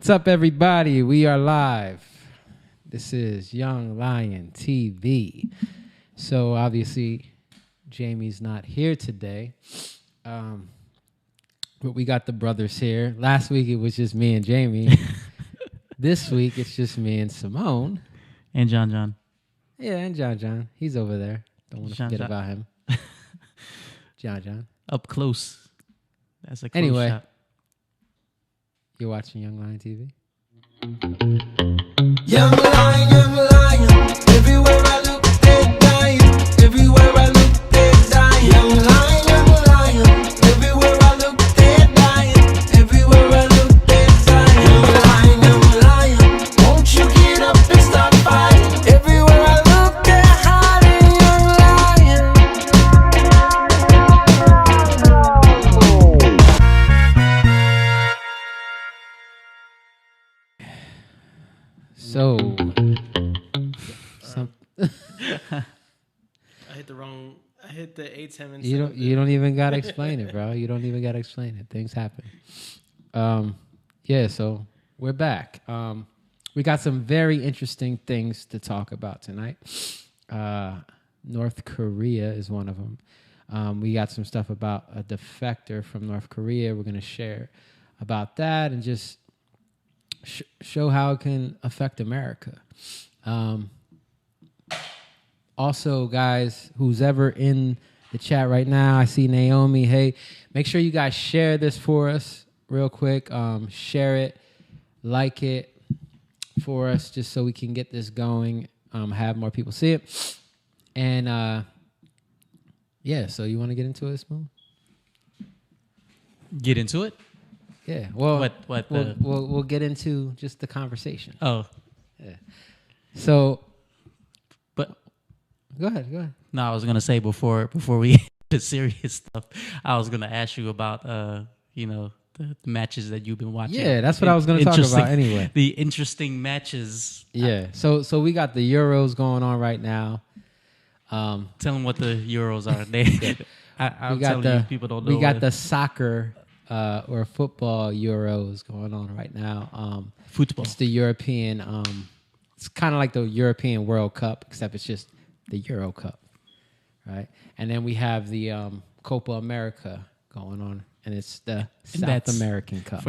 What's up, everybody? We are live. This is Young Lion TV. So obviously, Jamie's not here today, but we got the brothers here. Last week it was just me and Jamie. This week it's just me and Simone and John. Yeah, and John. He's over there. Don't want to forget about him. John. Up close. That's a close anyway, shot. You're watching Young Lion TV? Young lion, everywhere I look, they're dying. Everywhere I look, they're dying. Young lion, everywhere I look, they're dying. Everywhere I look, they're dying. Young lion, won't you get up and start fighting? Everywhere I look, they're hiding. So, I hit the A10 and you don't even gotta explain it, bro. You don't even gotta explain it. Things happen. So we're back. We got some very interesting things to talk about tonight. North Korea is one of them. We got some stuff about a defector from North Korea. We're gonna share about that and just show how it can affect America. Also, guys, who's ever in the chat right now, I see Naomi. Hey, make sure you guys share this for us real quick. Share it, like it for us, just so we can get this going, have more people see it. And, so you want to get into it, Spoon? Get into it? Yeah. Well, what we'll get into just the conversation. Oh. Yeah. So, but go ahead. No, I was gonna say before we get to serious stuff, I was gonna ask you about the matches that you've been watching. Yeah, that's what I was gonna talk about anyway. The interesting matches. Yeah. So we got the Euros going on right now. Tell them what the Euros are. I'm telling you, people don't know. We got the soccer or football Euros going on right now. Football. It's the European. It's kind of like the European World Cup, except it's just the Euro Cup, right? And then we have the Copa America going on, and it's the South American Cup.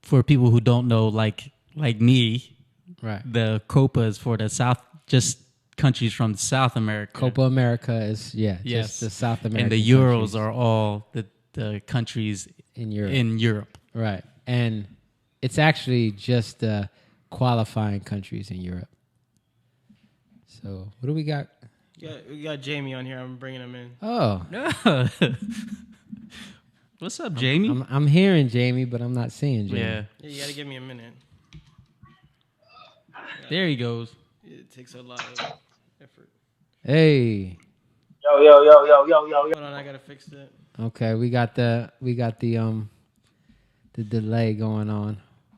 For people who don't know, like me, right? The Copa is for the South, just countries from South America. Copa America is just the South American. And the Euros countries. are all the countries in Europe. Right, and it's actually just the qualifying countries in Europe. So what do we got? Yeah, we got Jamie on here. I'm bringing him in. Oh, what's up, Jamie? I'm hearing Jamie, but I'm not seeing Jamie. Yeah, you got to give me a minute. There he goes. It takes a lot of effort. Hey. Yo. Hold on, I gotta fix that. Okay, we got the delay going on.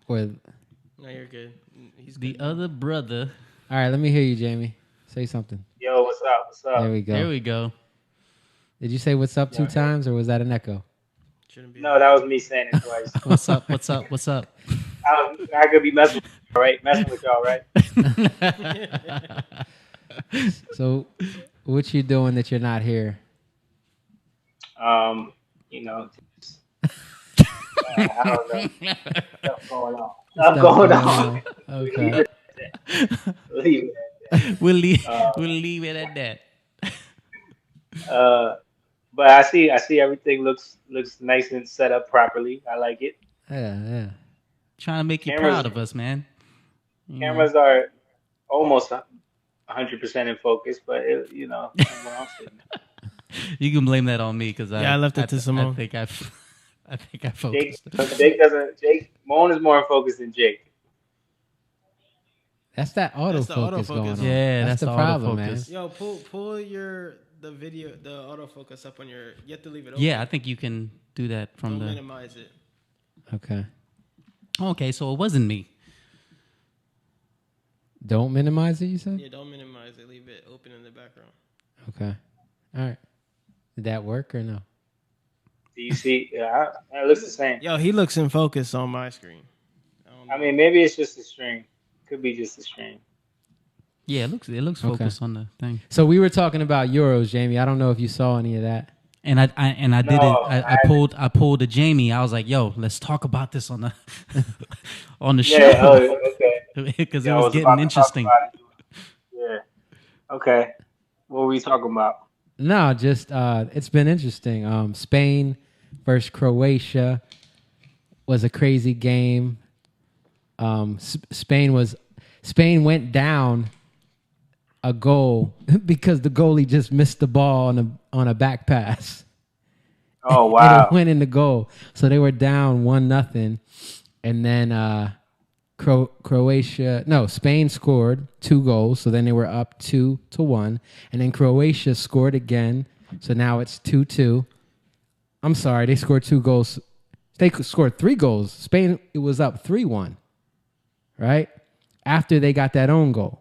No, you're good. He's the good. Other brother. All right, let me hear you, Jamie. Say something. Yo, what's up? There we go. Did you say what's up two times, or was that an echo? Shouldn't be. No, that was me saying it twice. What's up? I could be messing with y'all, right? So, what you doing that you're not here? I don't know. Stuff going on. Okay. Leave it. We'll leave it at that. But I see everything looks nice and set up properly. I like it. Yeah. Trying to make you proud of us, man. Cameras are almost 100% in focus, but I'm where I'm sitting. You can blame that on me because I left it to Simone. I think I focused. Jake Moan is more in focus than Jake. That's that autofocus going on. Yeah, that's the problem, man. Yo, pull the video, the autofocus up on your. You have to leave it open. Yeah, I think you can do that from Don't minimize it. Okay, so it wasn't me. Don't minimize it, you said? Yeah, don't minimize it. Leave it open in the background. Okay. All right. Did that work or no? Do you see? Yeah, it looks the same. Yo, he looks in focus on my screen. I mean, maybe it's just a stream. Could be just a stream. Yeah, it looks Okay. focused on the thing. So we were talking about Euros, Jamie. I don't know if you saw any of that. And I did it. No, I pulled a Jamie. I was like, "Yo, let's talk about this on the on the Yeah. show," Okay. because it Yeah, I was was getting about to talk interesting. about it. Yeah. Okay. What were we talking about? No, just it's been interesting. Spain versus Croatia was a crazy game. Spain went down a goal because the goalie just missed the ball on a back pass. Oh And wow. it went in the goal. So they were down 1-0. And then Spain scored 2 goals. So then they were up 2-1. And then Croatia scored again. So now it's 2-2. I'm sorry, they scored 2 goals. They scored 3 goals. Spain, it was up 3-1, right? After they got that own goal.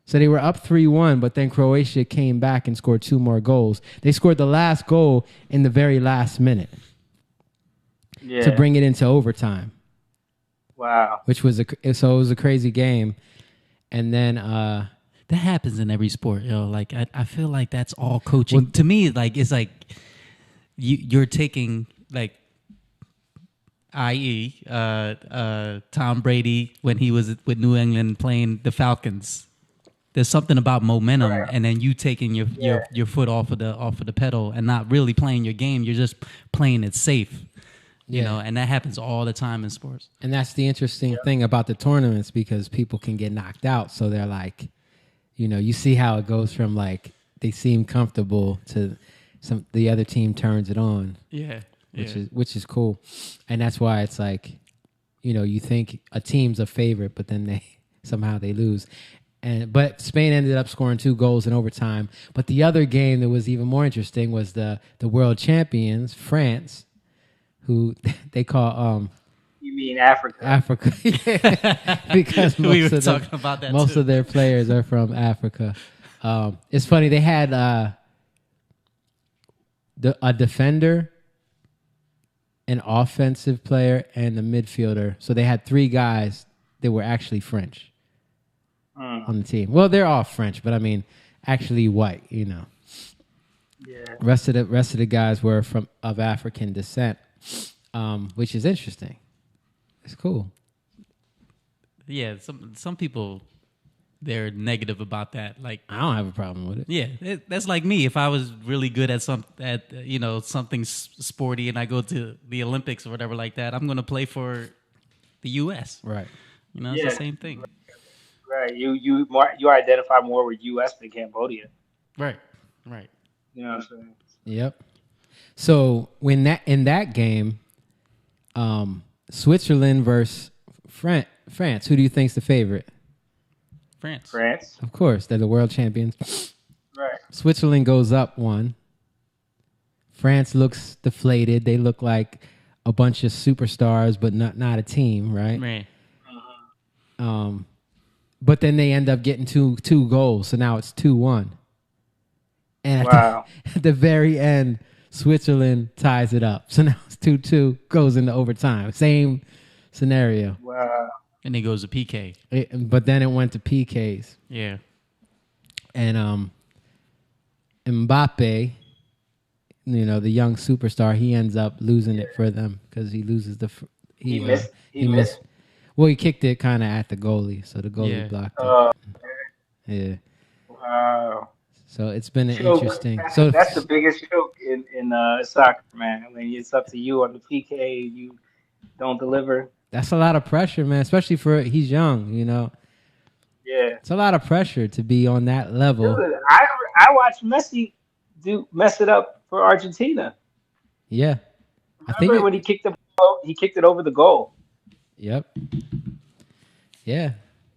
So they were up 3-1, but then Croatia came back and scored 2 more goals. They scored the last goal in the very last minute Yeah. to bring it into overtime, Wow. which was it was a crazy game. And then That happens in every sport, yo. Like I feel like that's all coaching. To me, like it's like you're taking like, i.e., Tom Brady when he was with New England playing the Falcons. There's something about momentum, and then you taking your foot off of the pedal and not really playing your game. You're just playing it safe, you know. And that happens all the time in sports. And that's the interesting thing about the tournaments, because people can get knocked out. So they're like, you see how it goes from like they seem comfortable to the other team turns it on, Yeah, which is cool. And that's why it's like, you think a team's a favorite, but then somehow they lose. But Spain ended up scoring 2 goals in overtime. But the other game that was even more interesting was the world champions, France, who they call You mean Africa? Africa. Yeah. Because we were talking about that. most too. of their players are from Africa. It's funny, they had a defender, an offensive player, and a midfielder. So they had 3 guys that were actually French on the team. Well, they're all French, but I mean, actually white. Yeah. Rest of the guys were of African descent, which is interesting. It's cool. Yeah, some people they're negative about that. Like, I don't have a problem with it. yeah, that's like me. If I was really good at something sporty, and I go to the Olympics or whatever like that, I'm going to play for the U.S. Right. It's Yeah. the same thing. Right. You identify more with U.S. than Cambodia. Right. You know what I'm saying? Yep. So in that game, Switzerland versus France. Who do you think's the favorite? France. Of course, they're the world champions. Right. Switzerland goes up 1. France looks deflated. They look like a bunch of superstars, but not a team, right? Right. But then they end up getting two goals, so now it's 2-1. And Wow. at the very end, Switzerland ties it up. So now it's 2-2, goes into overtime. Same scenario. Wow. And it goes to PK. But then it went to PKs. Yeah. And Mbappe, the young superstar, he ends up losing it for them because he loses He missed. Well, he kicked it kind of at the goalie, so the goalie blocked it. Yeah. Wow. So it's been Choke. interesting. That's the biggest choke in soccer, man. When it's up to you on the PK, you don't deliver. That's a lot of pressure, man. Especially he's young. Yeah. It's a lot of pressure to be on that level. Dude, I watched Messi mess it up for Argentina. Yeah. Remember when he kicked it over the goal? Yep. Yeah.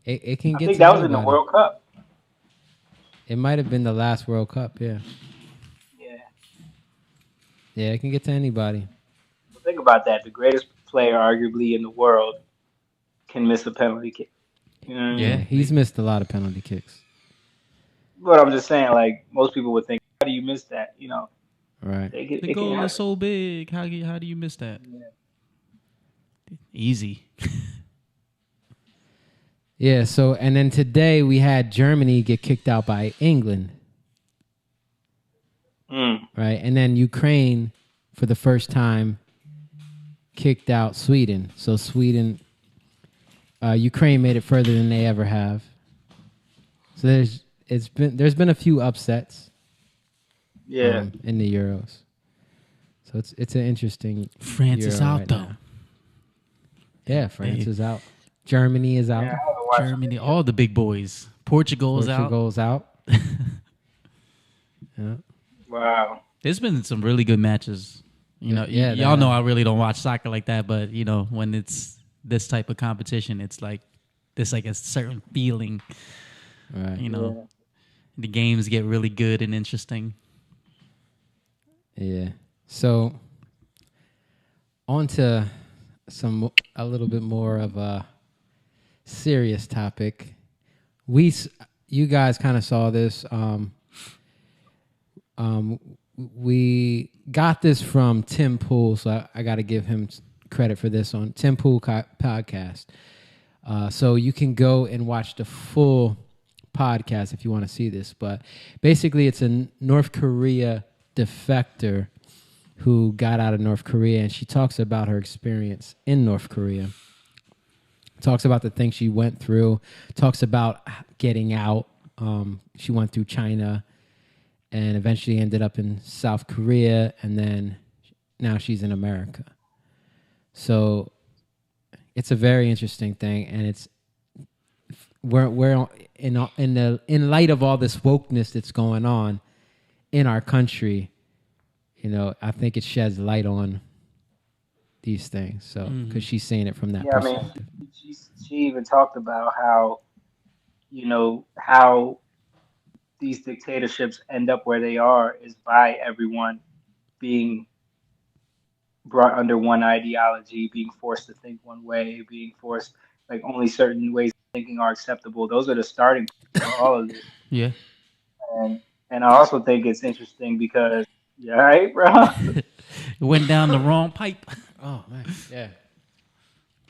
It can I get think to that was in anybody. the World Cup. It might have been the last World Cup, yeah. Yeah. Yeah, it can get to anybody. Well, think about that. The greatest player, arguably, in the world can miss a penalty kick. You know what I mean? Yeah, he's missed a lot of penalty kicks. But I'm just saying, like, most people would think, how do you miss that? Right. The goal is so big. How do you miss that? Yeah. easy. Yeah. So and then today we had Germany get kicked out by England, right? And then Ukraine, for the first time, kicked out Sweden. So Ukraine made it further than they ever have. So there's been a few upsets. Yeah. In the Euros. So it's an interesting. France is Euro out right though. now. Yeah, France is out. Germany is out. Yeah, I haven't watched Germany, all the big boys. Portugal's out. Portugal's out. Yeah. Wow. There's been some really good matches. You know, Yeah, y'all know I really don't watch soccer like that, but you know, when it's this type of competition, it's like there's like a certain feeling. Right. You know, the games get really good and interesting. Yeah. So on to a little bit more of a serious topic. You guys kind of saw this. We got this from Tim Pool, so I got to give him credit for this on Tim Pool podcast. So you can go and watch the full podcast if you want to see this. But basically, it's a North Korea defector who got out of North Korea, and she talks about her experience in North Korea. Talks about the things she went through. Talks about getting out. She went through China and eventually ended up in South Korea, and then now she's in America. So it's a very interesting thing, and it's we're in light of all this wokeness that's going on in our country. You know, I think it sheds light on these things. So because she's seeing it from that perspective. I mean, she even talked about how, you know, how these dictatorships end up where they are is by everyone being brought under one ideology, being forced to think one way, being forced, like, only certain ways of thinking are acceptable. Those are the starting points for all of this. Yeah. And I also think it's interesting because, yeah, right, bro. It went down the wrong pipe. Oh man, yeah.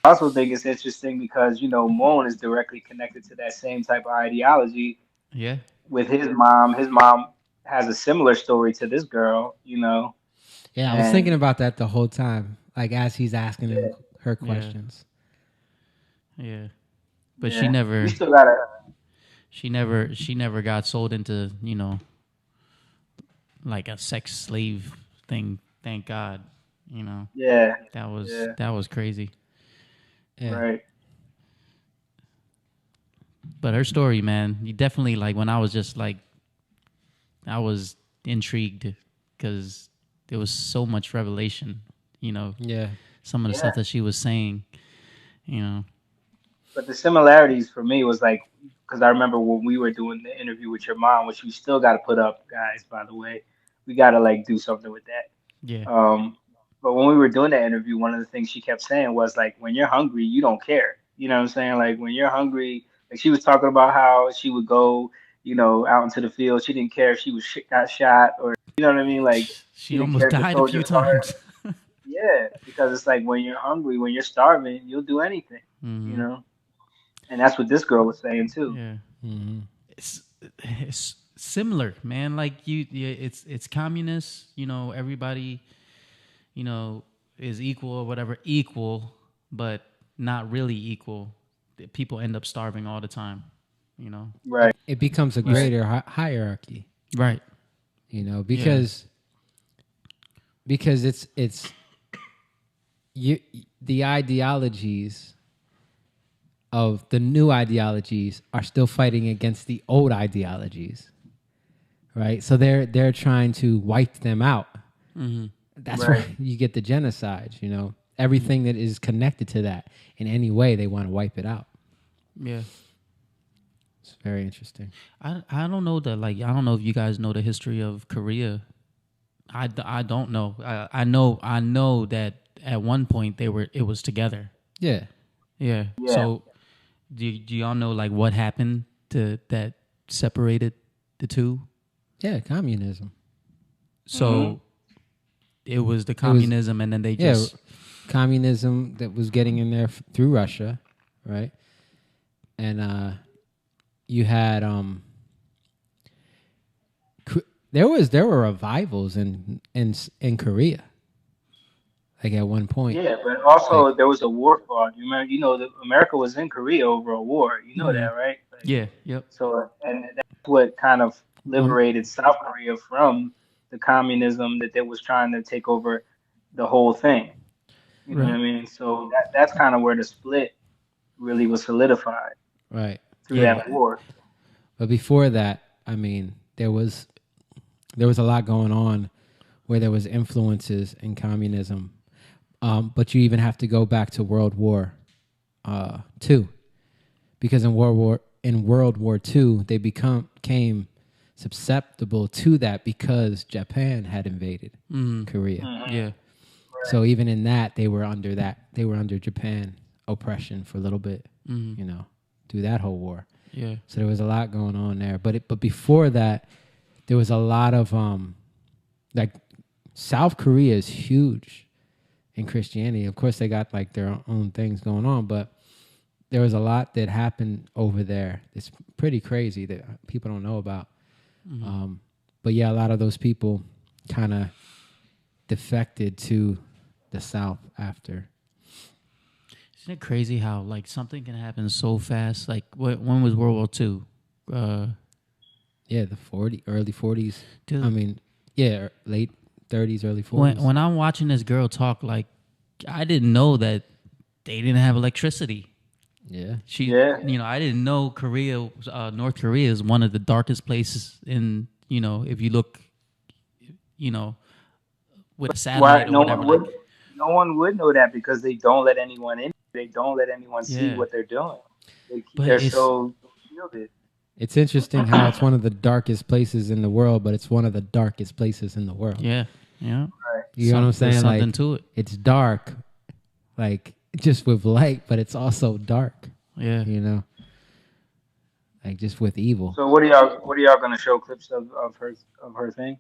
I also think it's interesting because, you know, Moon is directly connected to that same type of ideology. Yeah. With his mom. His mom has a similar story to this girl, you know. Yeah, I was thinking about that the whole time, like as he's asking her questions. Yeah. But she never We still gotta. she never got sold into, you know, like a sex slave thing, thank God. You know. Yeah. That was crazy. Yeah. Right. But her story, man, you definitely, like, when I was just like, I was intrigued because there was so much revelation, you know. Yeah. Some of the stuff that she was saying, you know. But the similarities for me was like, because I remember when we were doing the interview with your mom, which we still got to put up, guys, by the way. We got to, like, do something with that. Yeah. But when we were doing that interview, one of the things she kept saying was, like, when you're hungry, you don't care. You know what I'm saying? Like, when you're hungry, like, she was talking about how she would go, you know, out into the field. She didn't care if she was got shot or, you know what I mean? Like, she almost died a few times. Yeah, because it's like when you're hungry, when you're starving, you'll do anything, you know? And that's what this girl was saying too. Yeah. Mm-hmm. It's similar, man. Like it's communist, you know, everybody, you know, is equal or whatever, but not really equal. People end up starving all the time, you know. Right. It becomes a greater hierarchy. Right. You know, because it's the ideologies of the new ideologies are still fighting against the old ideologies, right? So they're trying to wipe them out. Mm-hmm. That's where you get the genocides. You know, everything that is connected to that in any way, they want to wipe it out. Yeah, it's very interesting. I don't know that. Like, I don't know if you guys know the history of Korea. I don't know. I know that at one point it was together. Yeah. So do y'all know, like, what happened to that separated the two? Yeah, communism. So it was the communism, and then they just communism that was getting in there through Russia, right? And you had there were revivals in Korea, like at one point. Yeah, but Like, also there was a war fought. You remember, America was in Korea over a war. You know that, right? Like, Yeah. Yep. so, and that's what kind of um, liberated South Korea from the communism that they was trying to take over the whole thing. You know what right, I mean? So that's kind of where the split really was solidified right. through Yeah, that war. but before that, I mean, there was a lot going on where there was influences in communism. But you even have to go back to World War Two, because in World War Two they came susceptible to that because Japan had invaded Korea. Hmm. Yeah. So even in that, they were under Japan oppression for a little bit, through that whole war. Yeah. So there was a lot going on there. But before that, there was a lot of like South Korea is huge in Christianity. Of course, they got like their own things going on, but there was a lot that happened over there. It's pretty crazy that people don't know about. But yeah, a lot of those people kind of defected to the South after. Isn't it crazy how like something can happen so fast? Like when was World War II? Yeah, the early 40s. Dude. I mean, yeah, late 30s, early 40s. When I'm watching this girl talk, like I didn't know that they didn't have electricity. Yeah. Yeah. I didn't know North Korea is one of the darkest places in, if you look, with a Why satellite or no whatever. one Like, would no one would know that because they don't let anyone in. They don't let anyone see yeah, what they're doing. but They're it's so shielded. It's interesting how it's one of the darkest places in the world, but it's one of the darkest places in the world. yeah. You know what I'm There's saying? something Like, to it. it's dark, like just with light, but it's also dark, Yeah. like just with evil. So what are y'all gonna show clips of her thing?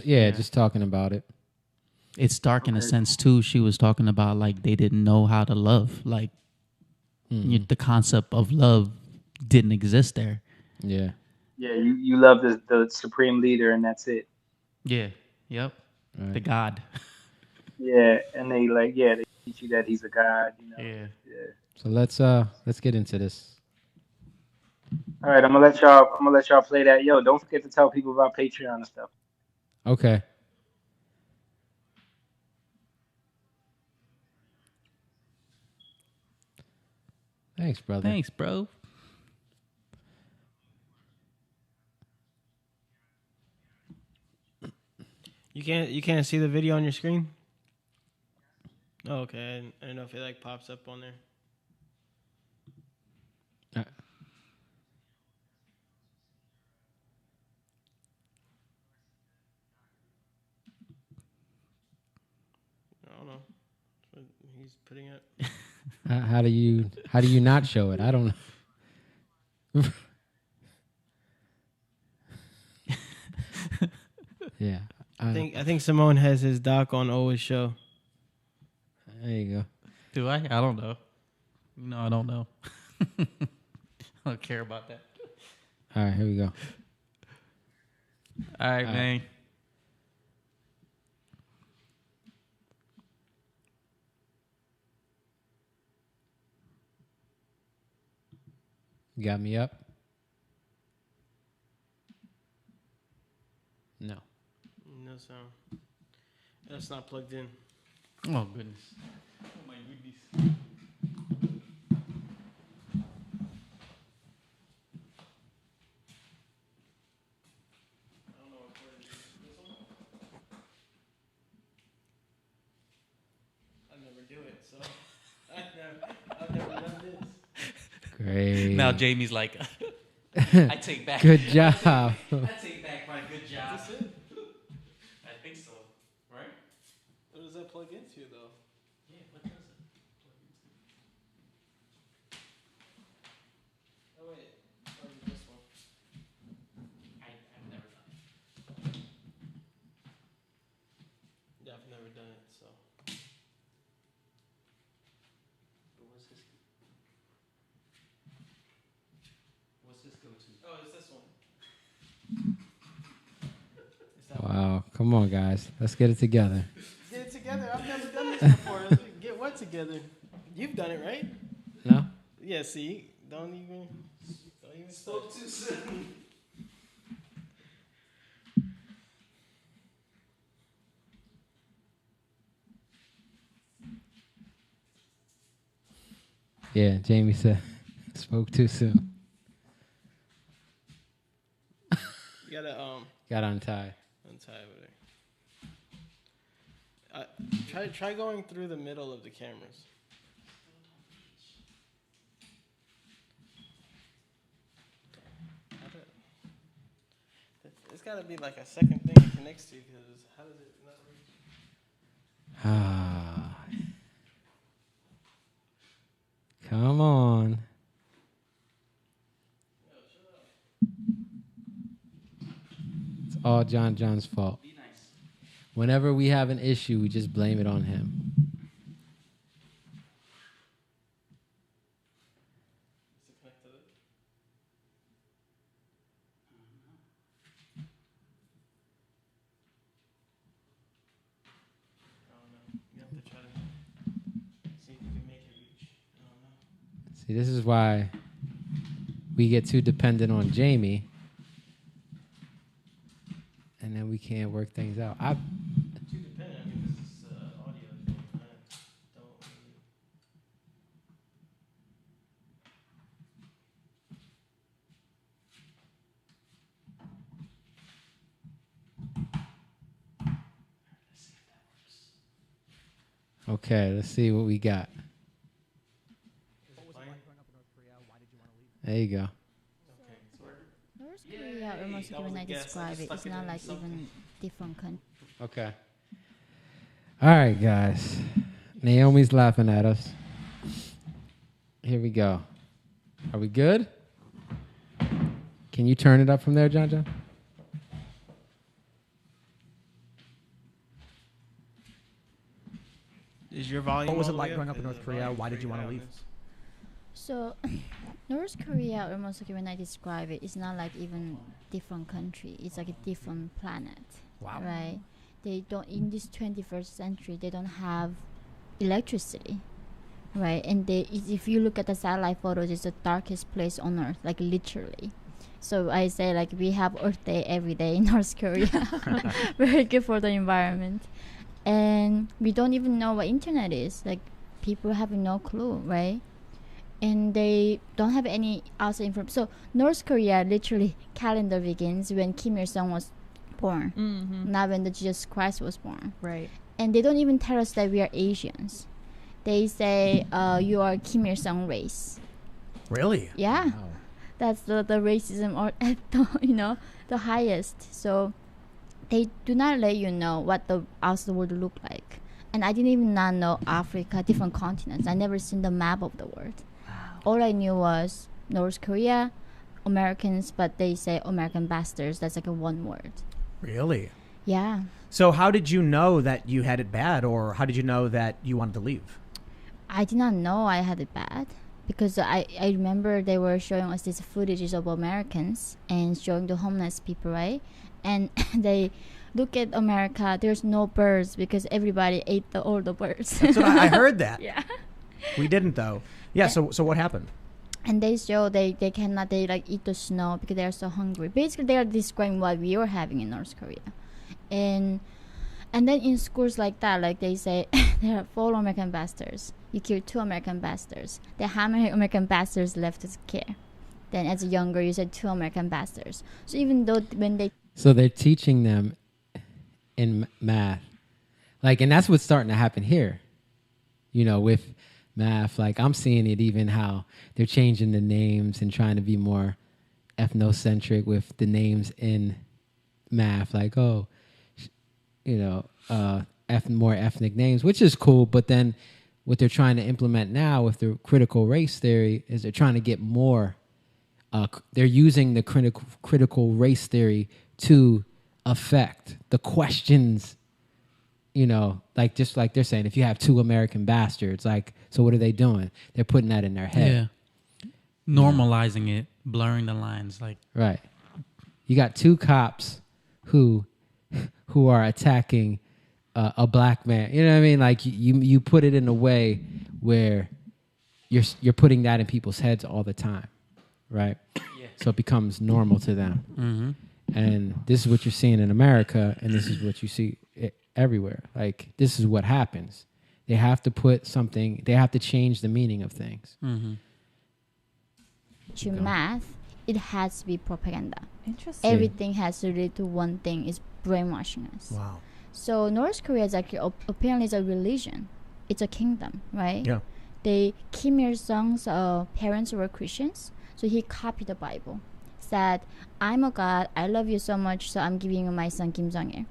Yeah. Just talking about it. It's dark in a Okay. sense too. She was talking about like they didn't know how to love. Like the concept of love didn't exist there. Yeah. Yeah, you love the supreme leader and that's it. Yeah. Yep. Right. The God. Yeah, and they teach you that he's a god. Yeah. Yeah. So let's get into this. All right, I'm gonna let y'all play that. Yo, don't forget to tell people about Patreon and stuff. Okay. Thanks, brother. Thanks, bro. You can't see the video on your screen. Oh, okay. I don't know if it like pops up on there. Uh, I don't know. But he's putting it. how do you not show it? I don't know. Yeah. I think Simone has his doc on Always Show. There you go. Do I? I don't know. No, I don't know. I don't care about that. All right, here we go. All right, man. You got me up? No. No sound. That's not plugged in. Oh goodness. Oh my goodness. I don't know what part it is. This one? I never do it, so I've never done this. Great. Now Jamie's like, I take back. Good job. I take back my good job. Is this it? I think so. Right? What does that plug into, though? Yeah. What does it? Oh, wait. Or is it this one? I've never done it. Yeah, I've never done it, so. Oh, it's this one. It's that one. Wow. Come on, guys. Let's get it together. Get it together. I've never done this before. Let's get what together? You've done it, right? No? Yeah. See, don't even spoke too soon. Yeah, Jamie said, spoke too soon. You gotta Got untied. untie over there. Try going through the middle of the cameras. It's gotta be like a second thing it connects to, because how does it not reach? Ah. Come on. It's all John's fault. Be nice. Whenever we have an issue, we just blame it on him. Does it connect to it? I don't know. You have to try to see if you can make it reach. I don't know. See, this is why we get too dependent on Jamie, and then we can't work things out. Too dependent. I mean, this is audio thing. I don't really. Okay, let's see what we got. There you go. North Korea, almost like when I describe it, it's not like even different country. Okay. All right, guys. Naomi's laughing at us. Here we go. Are we good? Can you turn it up from there, John? Is your volume? What was all it the like way growing up in Is North the Korea? volume Why did you pretty wanna high on leave? this? So, North Korea, almost like when I describe it, it's not like even different country. It's like a different planet. Wow. Right? They don't, in this 21st century, they don't have electricity. Right? And if you look at the satellite photos, it's the darkest place on Earth, like literally. So I say like we have Earth Day every day in North Korea. Very good for the environment. And we don't even know what internet is. Like people have no clue, right? And they don't have any outside information. So North Korea, literally, calendar begins when Kim Il-sung was born, not when the Jesus Christ was born. Right. And they don't even tell us that we are Asians. They say you are Kim Il-sung race. Really? Yeah, Wow. that's the racism or at the the highest. So they do not let you know what the outside world look like. And I didn't even not know Africa, different continents. I never seen the map of the world. All I knew was North Korea, Americans, but they say American bastards. That's like a one word. Really? Yeah. So how did you know that you had it bad, or how did you know that you wanted to leave? I did not know I had it bad because I remember they were showing us these footages of Americans and showing the homeless people, right? And they look at America, there's no birds because everybody ate all the birds. That's what I heard that. Yeah. We didn't though. Yeah. So what happened? And they show they cannot like eat the snow because they are so hungry. Basically, they are describing what we were having in North Korea, and then in schools like that, like they say there are 4 American bastards. You kill 2 American bastards. Then how many American bastards left to care? Then as a younger, you said 2 American bastards. So even though when they So they're teaching them in math. Like, and that's what's starting to happen here. You know, with math, like I'm seeing it even how they're changing the names and trying to be more ethnocentric with the names in math. Like, oh, you know, more ethnic names, which is cool. But then what they're trying to implement now with the critical race theory is they're trying to get more. They're using the critical race theory to affect the questions. You know, like just like they're saying, if you have 2 American bastards, like, so what are they doing? They're putting that in their head. normalizing it, blurring the lines. Like, Right. You got two cops who are attacking a black man. You know what I mean? Like you put it in a way where you're putting that in people's heads all the time, right? Yeah. So it becomes normal to them. And this is what you're seeing in America, and this is what you see everywhere. Like, this is what happens. They have to put something. They have to change the meaning of things. To math, it has to be propaganda. Interesting. Everything has to relate to one thing, is brainwashing us. Wow. So North Korea is actually apparently it's a religion. It's a kingdom, right? Yeah. Kim Il Sung's parents were Christians, so he copied the Bible. Said, "I'm a God. I love you so much, so I'm giving you my son Kim Jong Il."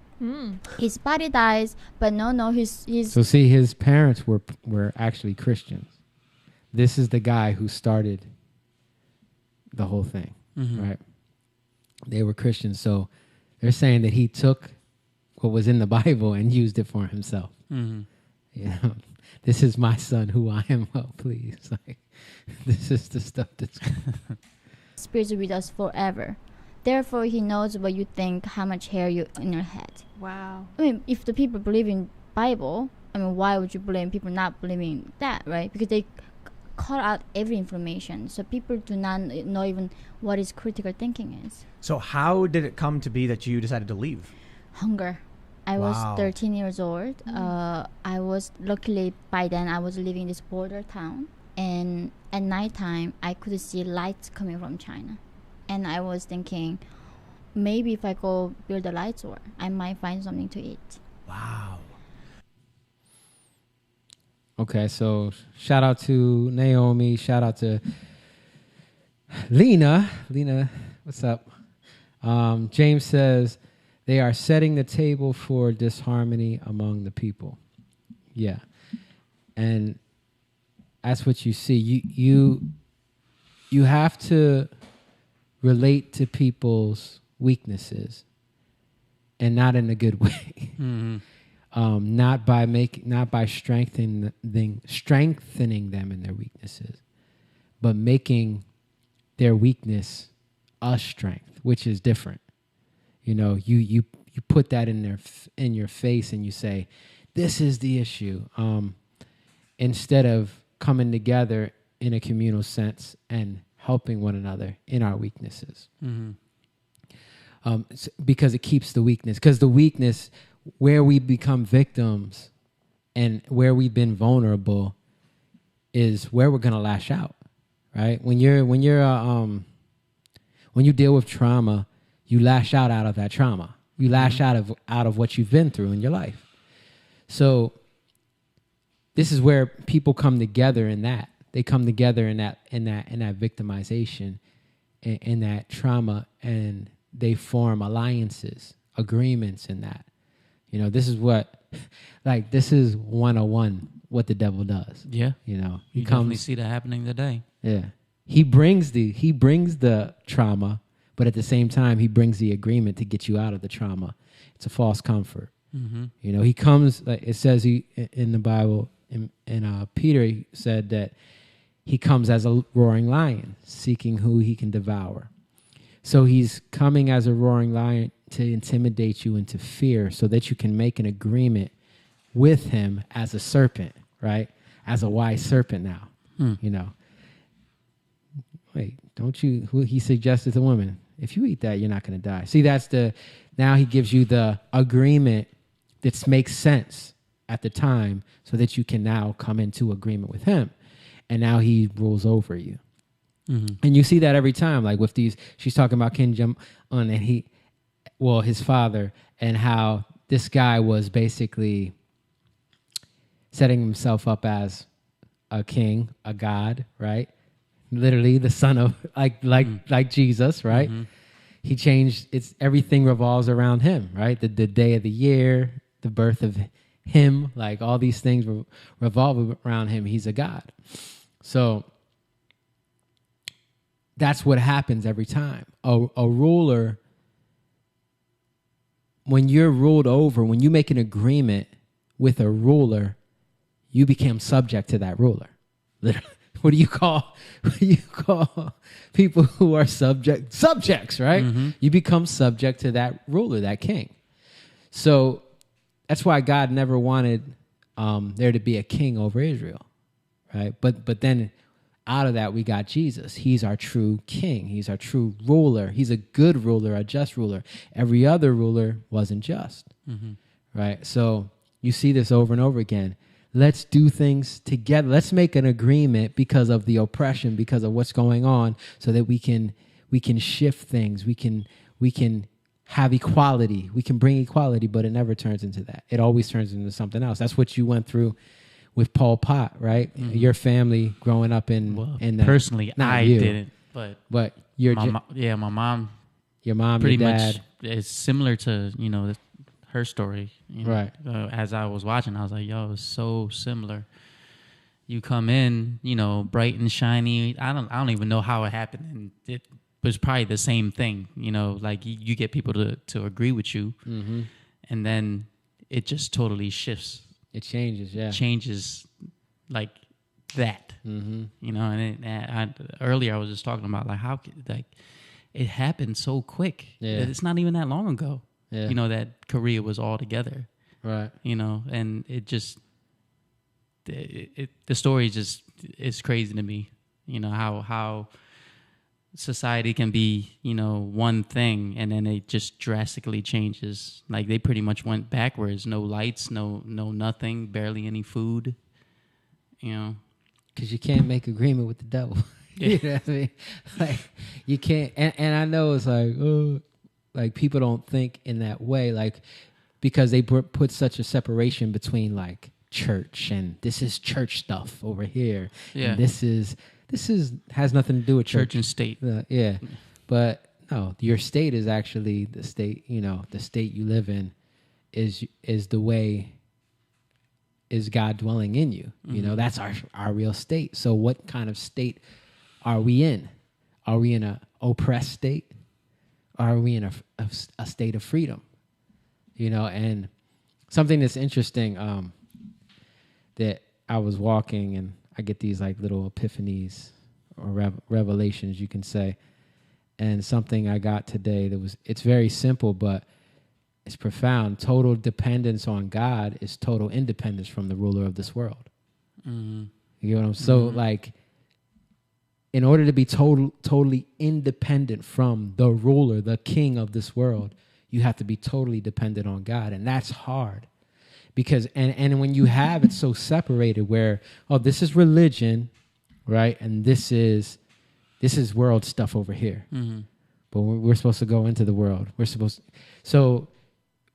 His body dies, but no, his So see, his parents were actually Christians. This is the guy who started the whole thing, right? They were Christians, so they're saying that he took what was in the Bible and used it for himself. You know, this is my son, who I am. Well, please, like, this is the stuff that's spirit with us forever. Therefore, he knows what you think, how much hair you in your head. Wow. I mean, if the people believe in Bible, I mean, why would you blame people not believing that, right? Because they cut out every information, so people do not know even what is critical thinking is. So how did it come to be that you decided to leave? Hunger. I Wow. was 13 years old. I was luckily by then I was living in this border town, and at nighttime I could see lights coming from China, and I was thinking, maybe if I go build a light store, I might find something to eat. Wow. Okay, so shout out to Naomi. Shout out to Lena. Lena, what's up? James says they are setting the table for disharmony among the people. Yeah, and that's what you see. You have to relate to people's weaknesses, and not in a good way. Not by strengthening them in their weaknesses, but making their weakness a strength, which is different. You know, you put that in your face and you say, this is the issue, instead of coming together in a communal sense and helping one another in our weaknesses. Because it keeps the weakness. Because the weakness, where we become victims and where we've been vulnerable, is where we're gonna lash out, right? When you deal with trauma, you lash out of that trauma. You lash out of what you've been through in your life. So this is where people come together in that. They come together in that victimization, in that trauma, and they form alliances, agreements in that. You know, this is 101 what the devil does. Yeah. You know, You definitely see that happening today. Yeah. He brings the trauma, but at the same time, he brings the agreement to get you out of the trauma. It's a false comfort. You know, he comes, like it says in the Bible, in Peter, he said that he comes as a roaring lion, seeking who he can devour. So he's coming as a roaring lion to intimidate you into fear, so that you can make an agreement with him as a serpent, right? As a wise serpent now, you know. Wait, don't you, he suggested to women, if you eat that, you're not going to die. See, now he gives you the agreement that makes sense at the time, so that you can now come into agreement with him. And now he rules over you. And you see that every time, like with these, she's talking about Kim Jong-un and his father, and how this guy was basically setting himself up as a king, a god, right? Literally the son of like Jesus, right? He changed, everything revolves around him, right? The day of the year, the birth of him, like all these things revolve around him. He's a god. So that's what happens every time. A ruler, when you're ruled over, when you make an agreement with a ruler, you become subject to that ruler. what do you call people who are subjects, right? You become subject to that ruler, that king. So that's why God never wanted there to be a king over Israel, right? But then out of that we got Jesus. He's our true king. He's our true ruler. He's a good ruler, a just ruler. Every other ruler wasn't just, right? So you see this over and over again. Let's do things together. Let's make an agreement because of the oppression, because of what's going on, so that we can shift things. We can have equality. We can bring equality, but it never turns into that. It always turns into something else. That's what you went through with Pol Pot, right? Your family growing up in that. Personally, I didn't, but your my mom, your mom, pretty your dad, much is similar to her story, right? As I was watching, I was like, "Yo, it's so similar." You come in, bright and shiny. I don't even know how it happened, and it was probably the same thing. Like you get people to agree with you, and then it just totally shifts. It changes, yeah. Changes like that, And earlier I was just talking about like how it happened so quick. Yeah. It's not even that long ago. Yeah. That Korea was all together. Right. And it just the story just is crazy to me. How society can be, one thing and then it just drastically changes. Like they pretty much went backwards. No lights, no nothing, barely any food. Because you can't make agreement with the devil. You know what I mean? Like you can't. And I know it's like, oh, like people don't think in that way, like because they put such a separation between like church and this is church stuff over here. Yeah. And this has nothing to do with Church and state. Yeah. But no, your state is actually the state, the state you live in is the way is God dwelling in you. That's our real state. So what kind of state are we in? Are we in a oppressed state? Or are we in a state of freedom? And something that's interesting, that I was walking and I get these like little epiphanies or revelations, you can say. And something I got today it's very simple, but it's profound. Total dependence on God is total independence from the ruler of this world. You know what I'm saying? So like, in order to be totally independent from the ruler, the king of this world, you have to be totally dependent on God. And that's hard because, and when you have it so separated where, this is religion, right? And this is world stuff over here. But we're supposed to go into the world. So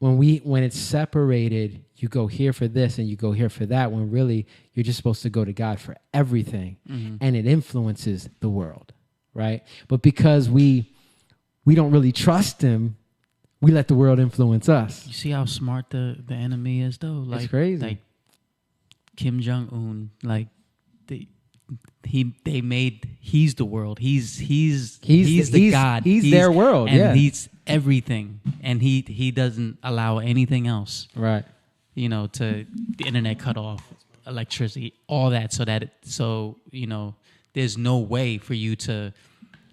when it's separated, you go here for this and you go here for that, when really you're just supposed to go to God for everything. And it influences the world, right? But because we don't really trust him, we let the world influence us. You see how smart the enemy is, though? Like, it's crazy. Like Kim Jong-un, like he's the world. He's the God. He's their world, and he's everything. And he doesn't allow anything else. Right. To the internet cut off, electricity, all that, so there's no way for you to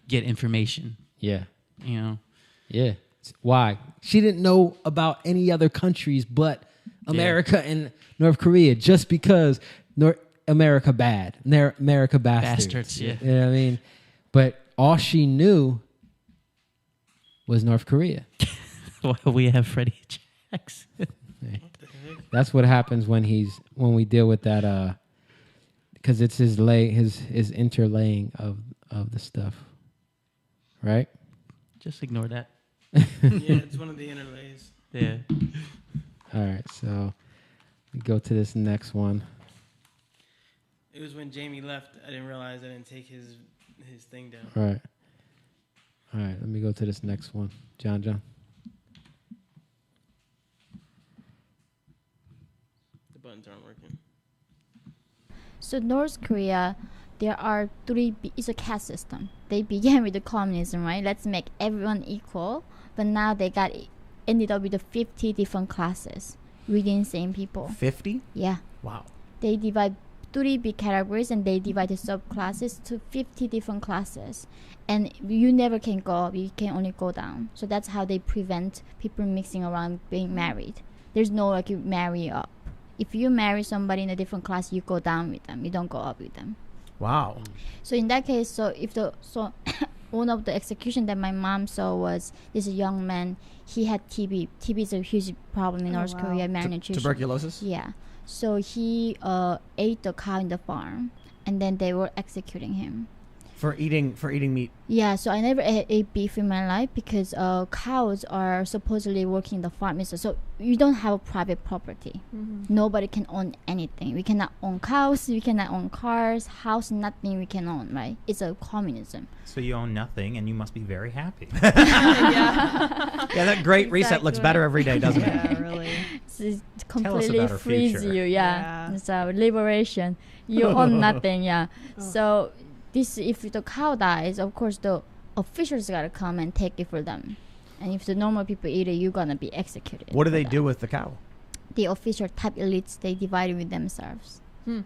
get information. Yeah. Yeah. Why? She didn't know about any other countries but America and North Korea just because America bad. America bastards. Yeah. You know what I mean? But all she knew was North Korea. Well, we have Freddie Jackson. That's what happens when we deal with that because it's his interlaying of the stuff. Right? Just ignore that. Yeah, it's one of the interlays. Yeah. All right, so we go to this next one. It was when Jamie left. I didn't realize I didn't take his thing down. Right. All right, let me go to this next one. John. The buttons aren't working. So North Korea, there are it's a caste system. They began with the communism, right? Let's make everyone equal. But now they ended up with the 50 different classes within same people. 50? Yeah. Wow. They divide three big categories, and they divided subclasses to 50 different classes. And you never can go up, you can only go down. So that's how they prevent people mixing around being married. There's no like you marry up. If you marry somebody in a different class, you go down with them. You don't go up with them. Wow. So in that case, one of the execution that my mom saw was this young man. He had TB. TB is a huge problem in North Korea. Malnutrition. Tuberculosis. Yeah. So he ate the cow in the farm, and then they were executing him. For eating meat. Yeah, so I never ate beef in my life because cows are supposedly working in the farm. So you don't have a private property. Nobody can own anything. We cannot own cows. We cannot own cars, house, nothing we can own, right? It's a communism. So you own nothing, and you must be very happy. Yeah, that great reset looks better every day, doesn't it? Yeah, really. It Tell us completely about our frees future. you. Yeah. So liberation. You own nothing. Yeah. So if the cow dies, of course the officials gotta come and take it for them. And if the normal people eat it, you're gonna be executed. What do they for do that. with the cow? The official type elites, they divide it with themselves.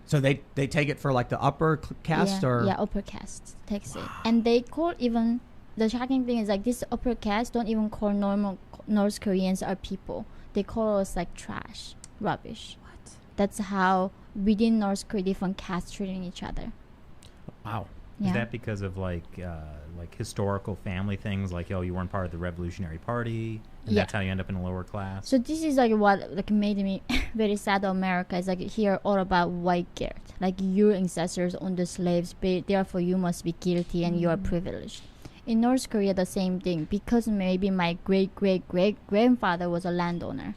So they take it for like the upper caste Yeah, upper caste takes it. And they call even, the shocking thing is like this upper caste don't even call normal North Koreans our people. They call us like trash, rubbish. What? That's how within North Korea different castes treating each other. Wow. Yeah. Is that because of like historical family things, like you weren't part of the Revolutionary Party, and that's how you end up in a lower class? So this is like what like made me very sad. America is like here all about white guilt. Like your ancestors owned the slaves, therefore you must be guilty and you are privileged. In North Korea, the same thing, because maybe my great grandfather was a landowner,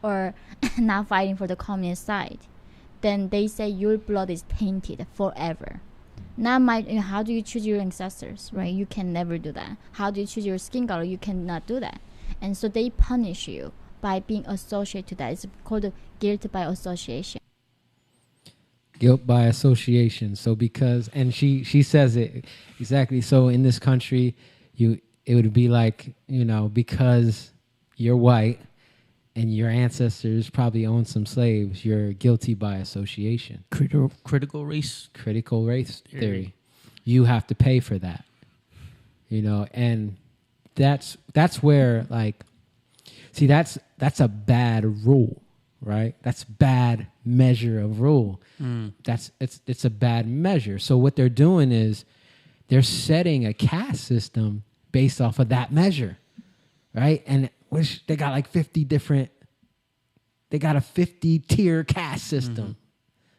or not fighting for the communist side, then they say your blood is tainted forever. Not how do you choose your ancestors, right? You can never do that. How do you choose your skin color? You cannot do that. And so they punish you by being associated to that. It's called guilt by association. Guilt by association. So because, and she says it exactly. So in this country, it would be like, because you're white and your ancestors probably owned some slaves, you're guilty by association. Critical race Theory. You have to pay for that. And that's where that's a bad rule, right? That's bad measure of rule. It's a bad measure. So what they're doing is they're setting a caste system based off of that measure, right? And which they got like 50 different, they got a 50-tier caste system.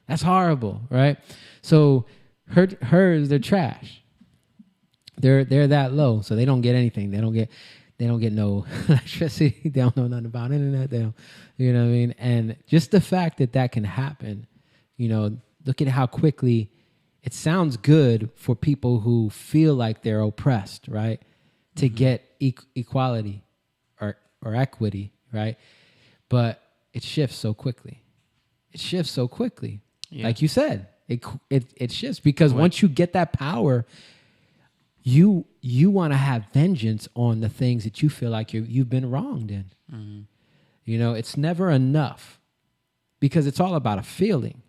That's horrible, right? So hers, they're trash. They're that low, so they don't get anything. They don't get no electricity. They don't know nothing about internet. They don't, you know what I mean? And just the fact that can happen, look at how quickly it sounds good for people who feel like they're oppressed, right? To get equality or equity, right? But it shifts so quickly. Yeah. Like you said, it shifts because once you get that power, you want to have vengeance on the things that you feel like you've been wronged in. It's never enough because it's all about a feeling.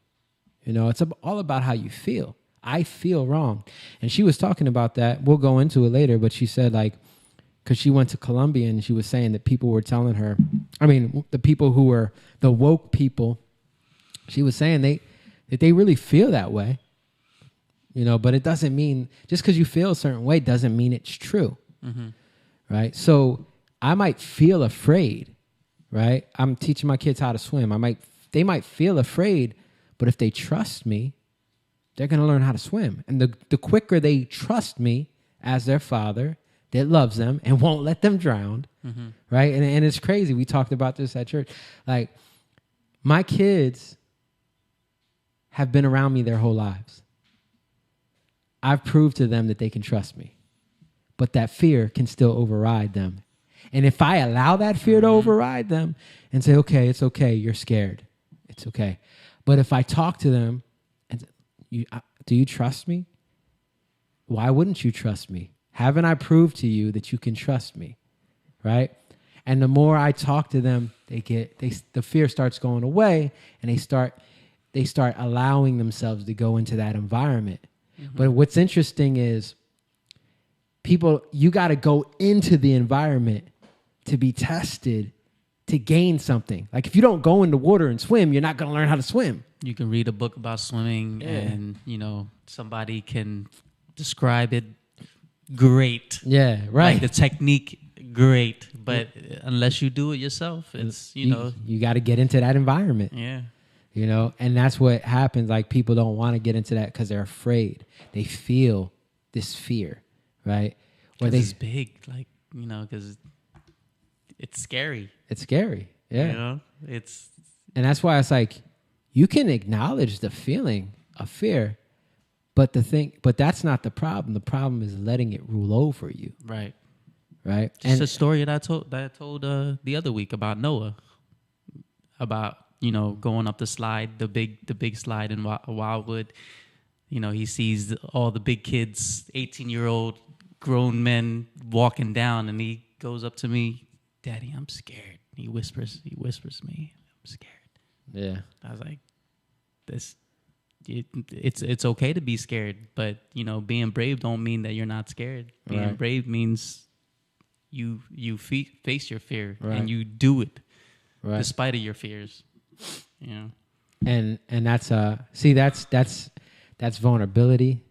It's all about how you feel. I feel wrong. And she was talking about that. We'll go into it later, but she said because she went to Colombia and she was saying that people were telling her, the people who were the woke people, she was saying that they really feel that way, but it doesn't mean, just because you feel a certain way doesn't mean it's true, right? So I might feel afraid, right? I'm teaching my kids how to swim. They might feel afraid, but if they trust me, they're going to learn how to swim. And the quicker they trust me as their father that loves them and won't let them drown, right? And it's crazy. We talked about this at church. Like, my kids have been around me their whole lives. I've proved to them that they can trust me, but that fear can still override them. And if I allow that fear to override them and say, okay, it's okay, you're scared, it's okay. But if I talk to them and do you trust me? Why wouldn't you trust me? Haven't I proved to you that you can trust me, right? And the more I talk to them, the fear starts going away, and they start allowing themselves to go into that environment. But what's interesting is you got to go into the environment to be tested, to gain something. Like if you don't go in the water and swim, you're not going to learn how to swim. You can read a book about swimming and, somebody can describe it great. Yeah, right. Like the technique, great. But unless you do it yourself, it's, You got to get into that environment. Yeah. And that's what happens. Like people don't want to get into that because they're afraid. They feel this fear, right? Or It's big, like, because it's scary. It's scary. Yeah. And that's why it's like, you can acknowledge the feeling of fear, but that's not the problem. The problem is letting it rule over you. Right. Right. It's a story that I told the other week about Noah, about, going up the slide, the big slide in Wildwood. He sees all the big kids, 18-year-old grown men walking down, and he goes up to me, "Daddy, I'm scared." He whispers to me, "I'm scared." Yeah. I was like, it's okay to be scared, but being brave don't mean that you're not scared. Being brave means you face your fear and you do it despite of your fears. And that's that's vulnerability,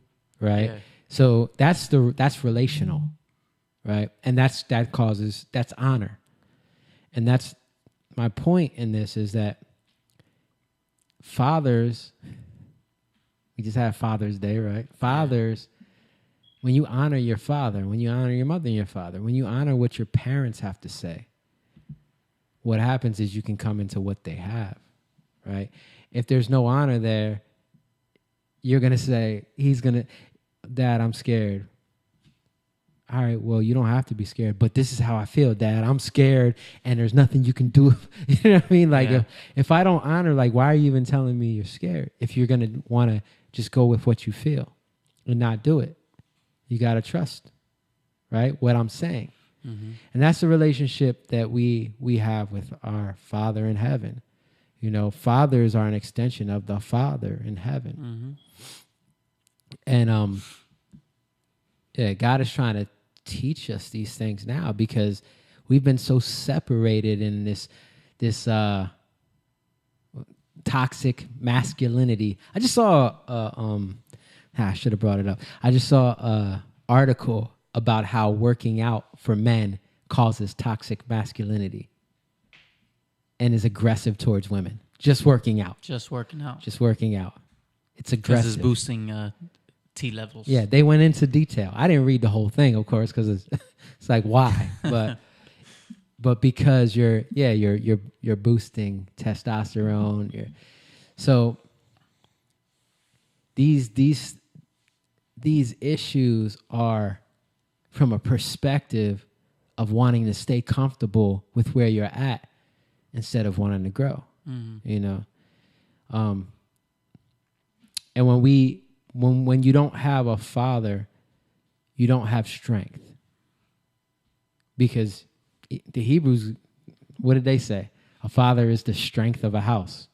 right? Yeah. So that's relational, right? And that's honor. And that's my point in this is that fathers, we just had Father's Day, right? Fathers, when you honor your father, when you honor your mother and your father, when you honor what your parents have to say, what happens is you can come into what they have, right? If there's no honor there, you're going to say, Dad, I'm scared. All right, well, you don't have to be scared, but this is how I feel, Dad. I'm scared, and there's nothing you can do. You know what I mean? Like, if I don't honor, like, why are you even telling me you're scared? If you're going to want to just go with what you feel and not do it, you got to trust, right, what I'm saying. Mm-hmm. And that's the relationship that we have with our Father in heaven. Fathers are an extension of the Father in heaven. Mm-hmm. And God is trying to teach us these things now because we've been so separated in this toxic masculinity. I just saw I should have brought it up. I just saw an article about how working out for men causes toxic masculinity and is aggressive towards women. Just working out. It's aggressive. Because it's boosting T levels. Yeah, they went into detail. I didn't read the whole thing, of course, because it's like why, but because you're boosting testosterone. So these issues are from a perspective of wanting to stay comfortable with where you're at instead of wanting to grow. Mm-hmm. And when you don't have a father, you don't have strength. Because the Hebrews, what did they say? A father is the strength of a house,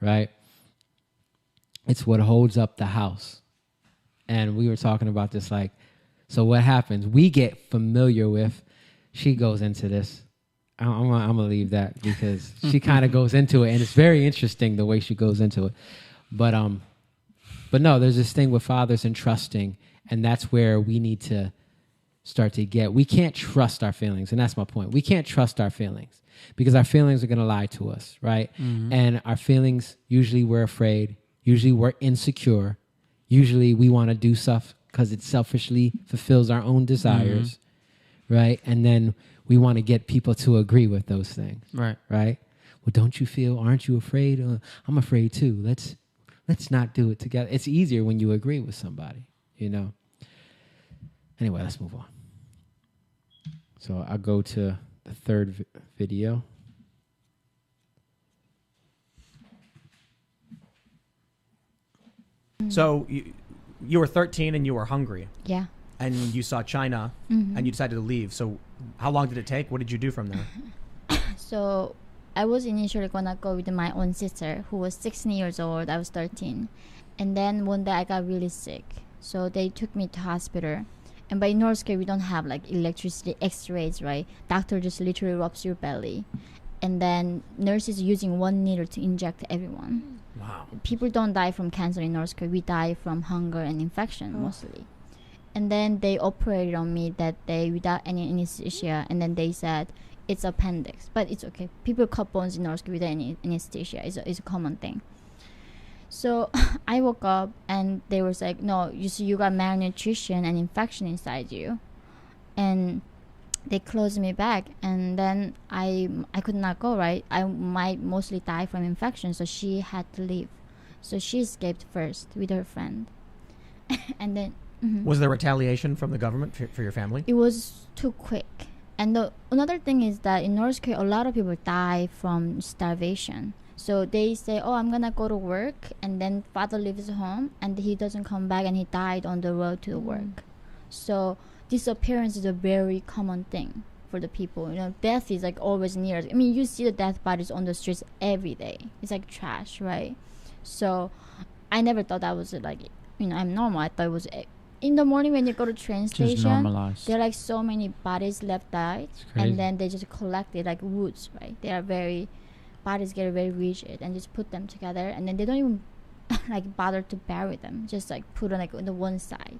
right? It's what holds up the house. And we were talking about this, like, so what happens? We get familiar with, she goes into this. I'm going to leave that because she kind of goes into it, and it's very interesting the way she goes into it. But no, there's this thing with fathers and trusting, and that's where we need to start to get. We can't trust our feelings, and that's my point. We can't trust our feelings because our feelings are going to lie to us, right? Mm-hmm. And our feelings, usually we're afraid, usually we're insecure, usually we want to do stuff because it selfishly fulfills our own desires, right? And then we want to get people to agree with those things, right? Well, don't you feel? Aren't you afraid? I'm afraid too. Let's not do it together. It's easier when you agree with somebody, Anyway, let's move on. So I'll go to the third video. So you were 13 and you were hungry. Yeah. And you saw China and you decided to leave. So how long did it take? What did you do from there? So I was initially gonna go with my own sister who was 16 years old. I was 13, and then one day I got really sick, so they took me to hospital. And by North Korea, we don't have like electricity, X-rays, right? Doctor just literally rubs your belly, and then nurses using one needle to inject everyone. Wow. People don't die from cancer in North Korea. We die from hunger and infection mostly. And then they operated on me that day without any anesthesia, and then they said it's appendix, but it's okay. People cut bones in North Korea without any anesthesia. It's a common thing. So I woke up and they was like, no, you see, you got malnutrition and infection inside you, and they closed me back. And then I could not go, right? I might mostly die from infection, so she had to leave. So she escaped first with her friend, and then Was there retaliation from the government for your family? it was too quick. And another thing is that in North Korea, a lot of people die from starvation. So they say, oh, I'm gonna go to work, and then father leaves home and he doesn't come back, and he died on the road to work. So disappearance is a very common thing for the people. You know, death is like always near. I mean, you see the death bodies on the streets every day. It's like trash, right? So I never thought that was like, I'm normal. I thought it was in the morning when you go to train Just station. normalized. There are like so many bodies left died, crazy. and then they just collect it like woods, right? They are bodies get very rigid, and just put them together, and then they don't even like bother to bury them. Just like put on like on the one side,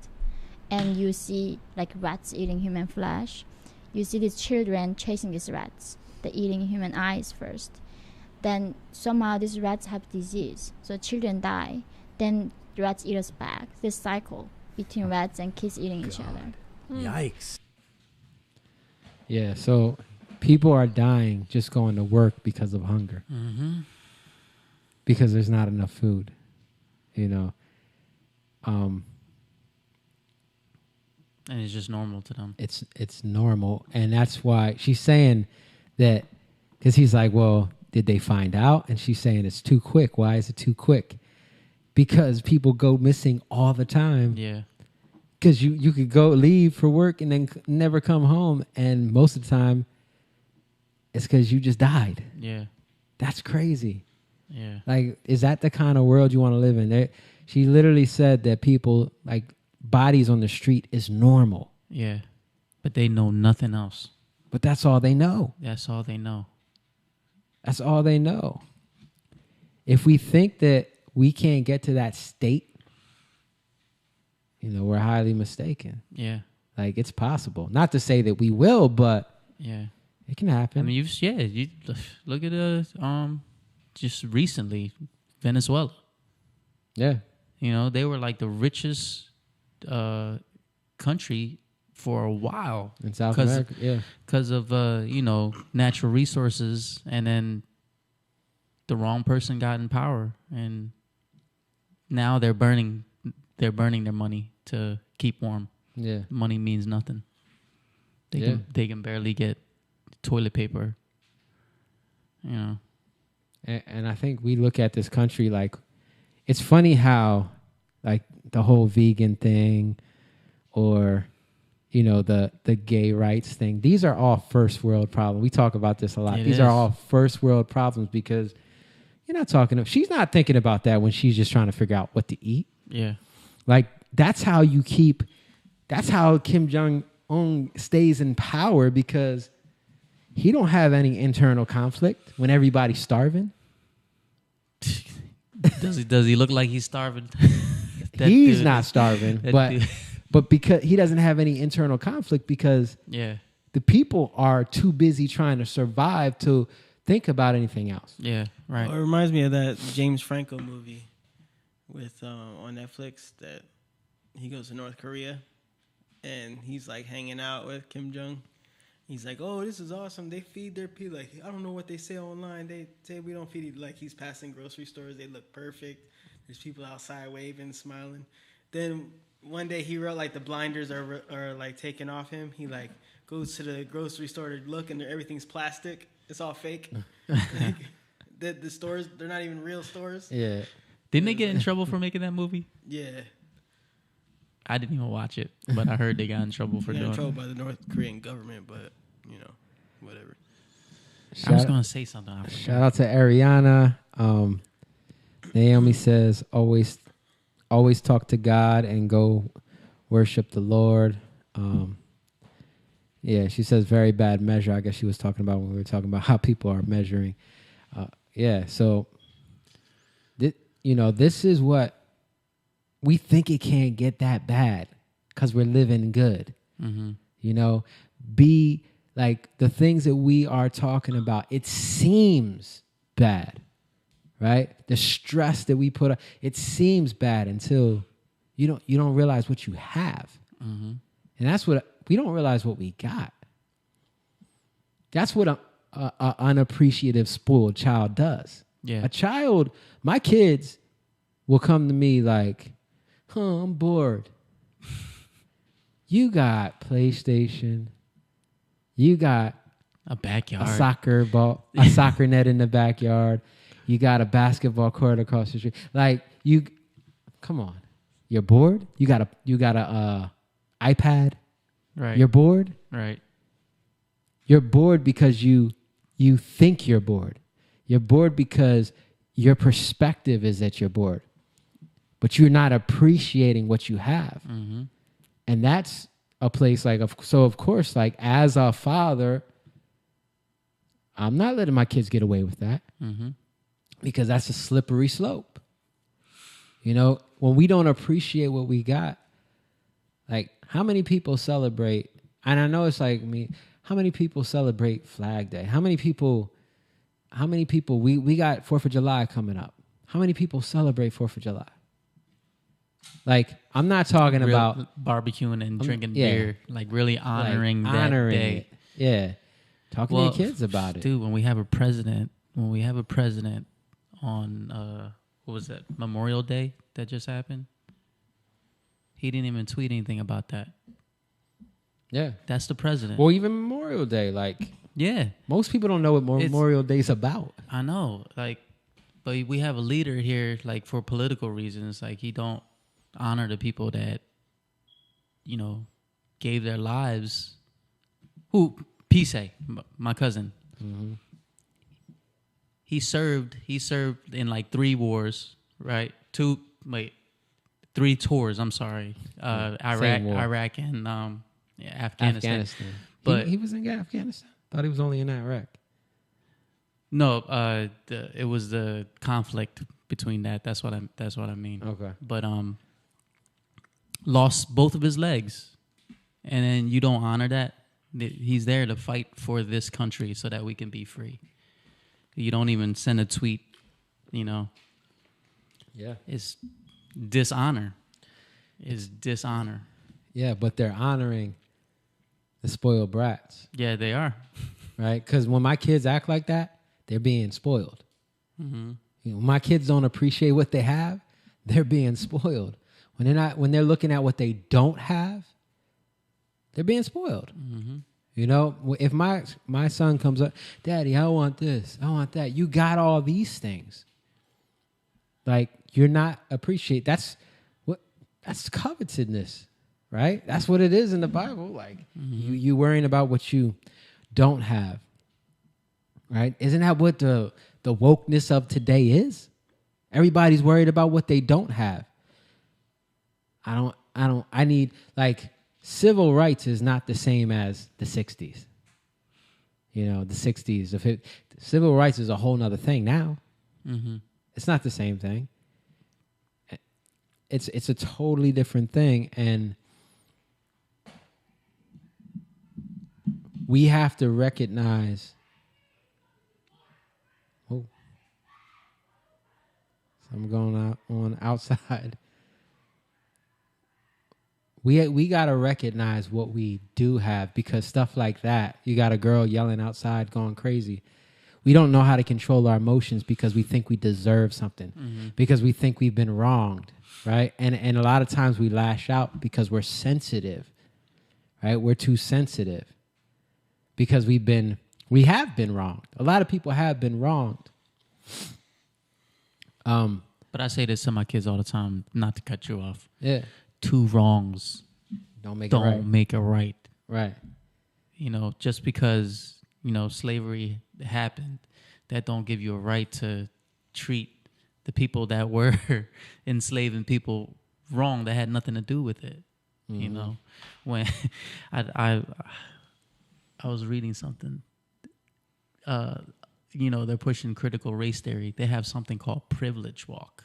and you see like rats eating human flesh. You see these children chasing these rats. They're eating human eyes first. Then somehow these rats have disease, so children die. Then the rats eat us back. This cycle between rats and kids eating each other. Yikes. Yeah, so people are dying just going to work because of hunger. Mm-hmm. Because there's not enough food. And it's just normal to them. It's normal, and that's why she's saying that, because he's like, well, did they find out? And she's saying it's too quick. Why is it too quick? Because people go missing all the time. Yeah. Because you could go leave for work and then never come home, and most of the time it's because you just died. Yeah. That's crazy. Yeah. Like, is that the kind of world you want to live in? She literally said that people, like, bodies on the street is normal. Yeah. But they know nothing else. But that's all they know. That's all they know. That's all they know. If we think that we can't get to that state, we're highly mistaken. Yeah. Like, it's possible. Not to say that we will, but Yeah. it can happen. I mean, you look at just recently, Venezuela. Yeah. They were like the richest country for a while In South America, yeah. because of natural resources, and then the wrong person got in power, and now they're burning their money to keep warm. Yeah. Money means nothing. They can barely get toilet paper. And I think we look at this country like, it's funny how, like, the whole vegan thing, or the gay rights thing, these are all first world problems. We talk about this a lot. These are all first world problems, because she's not thinking about that when she's just trying to figure out what to eat. Yeah. Like, that's how Kim Jong-un stays in power, because he don't have any internal conflict when everybody's starving. Does he look like he's starving? He's not starving, dude. but because he doesn't have any internal conflict, because Yeah. the people are too busy trying to survive to think about anything else. Yeah. Right. It reminds me of that James Franco movie with on Netflix, that he goes to North Korea and he's like hanging out with Kim Jong. He's like, oh, this is awesome. They feed their people. Like, I don't know what they say online. They say we don't feed. Like, he's passing grocery stores. They look perfect. There's people outside waving, smiling. Then one day he wrote, like, the blinders are like taken off him. He like goes to the grocery store to look, and everything's plastic. It's all fake. Like, the stores, they're not even real stores. Yeah. Didn't they get in trouble for making that movie? Yeah. I didn't even watch it, but I heard they got in trouble for Got doing in trouble it. by the North Korean government, but whatever. I was gonna say something. I forgot. Shout out to Ariana. Naomi says, always talk to God and go worship the Lord. Yeah, she says very bad measure. I guess she was talking about when we were talking about how people are measuring. Yeah, so this is what we think. It can't get that bad because we're living good. Mm-hmm. Be like the things that we are talking about. It seems bad, right? The stress that we put on, it seems bad until you don't realize what you have. Mm-hmm. And that's what we don't realize what we got. That's what a unappreciative, spoiled child does. Yeah. A child, my kids will come to me like, I'm bored. You got PlayStation. You got a backyard, a soccer net in the backyard. You got a basketball court across the street. Like come on. You're bored? You got a iPad? Right. You're bored? Right. You're bored because you think you're bored. You're bored because your perspective is that you're bored. But you're not appreciating what you have. Mm-hmm. And that's a place of course, like as a father, I'm not letting my kids get away with that. Mm-hmm. Because that's a slippery slope. When we don't appreciate what we got, like how many people celebrate, and I know it's like me, how many people celebrate Flag Day? How many people, we got 4th of July coming up. How many people celebrate 4th of July? Like, I'm not talking about barbecuing and drinking beer, like really honoring that day. It. Yeah. Talking to your kids about it. Dude, when we have a president on, what was that, Memorial Day that just happened? He didn't even tweet anything about that. Yeah. That's the president. Well, even Memorial Day, yeah. Most people don't know what Memorial Day's about. I know. But we have a leader here, for political reasons. He don't honor the people that, gave their lives. Who? Pise, my cousin. Mm-hmm. He served in 3 wars, right? 3 tours, I'm sorry. Iraq and Afghanistan. But he was in Afghanistan. Thought he was only in Iraq. No, it was the conflict between that. That's what I mean. Okay. But lost both of his legs, and then you don't honor that. He's there to fight for this country so that we can be free. You don't even send a tweet. Yeah. It's dishonor. Yeah, but they're honoring the spoiled brats. Yeah, they are. Right? Because when my kids act like that, they're being spoiled. Mm-hmm. When my kids don't appreciate what they have, they're being spoiled. When they're looking at what they don't have, they're being spoiled. Mm-hmm. If my son comes up, Daddy, I want this, I want that. You got all these things. You're not appreciate. That's covetousness, right? That's what it is in the Bible. You worrying about what you don't have, right? Isn't that what the wokeness of today is? Everybody's worried about what they don't have. I need civil rights is not the same as the 60s. The 60s. Civil rights is a whole nother thing now. Mm-hmm. It's not the same thing. It's a totally different thing, and we have to recognize. Oh, so I'm going on outside. We got to recognize what we do have, because stuff like that, you got a girl yelling outside going crazy. We don't know how to control our emotions because we think we deserve something, because we think we've been wronged, right? And a lot of times we lash out because we're sensitive, right? We're too sensitive because we have been wronged. A lot of people have been wronged. But I say this to my kids all the time, not to cut you off. Yeah. 2 wrongs don't make it right. Right. Just because slavery happened, that don't give you a right to treat the people that were enslaving people wrong, that had nothing to do with it. When I was reading something, they're pushing critical race theory. They have something called privilege walk,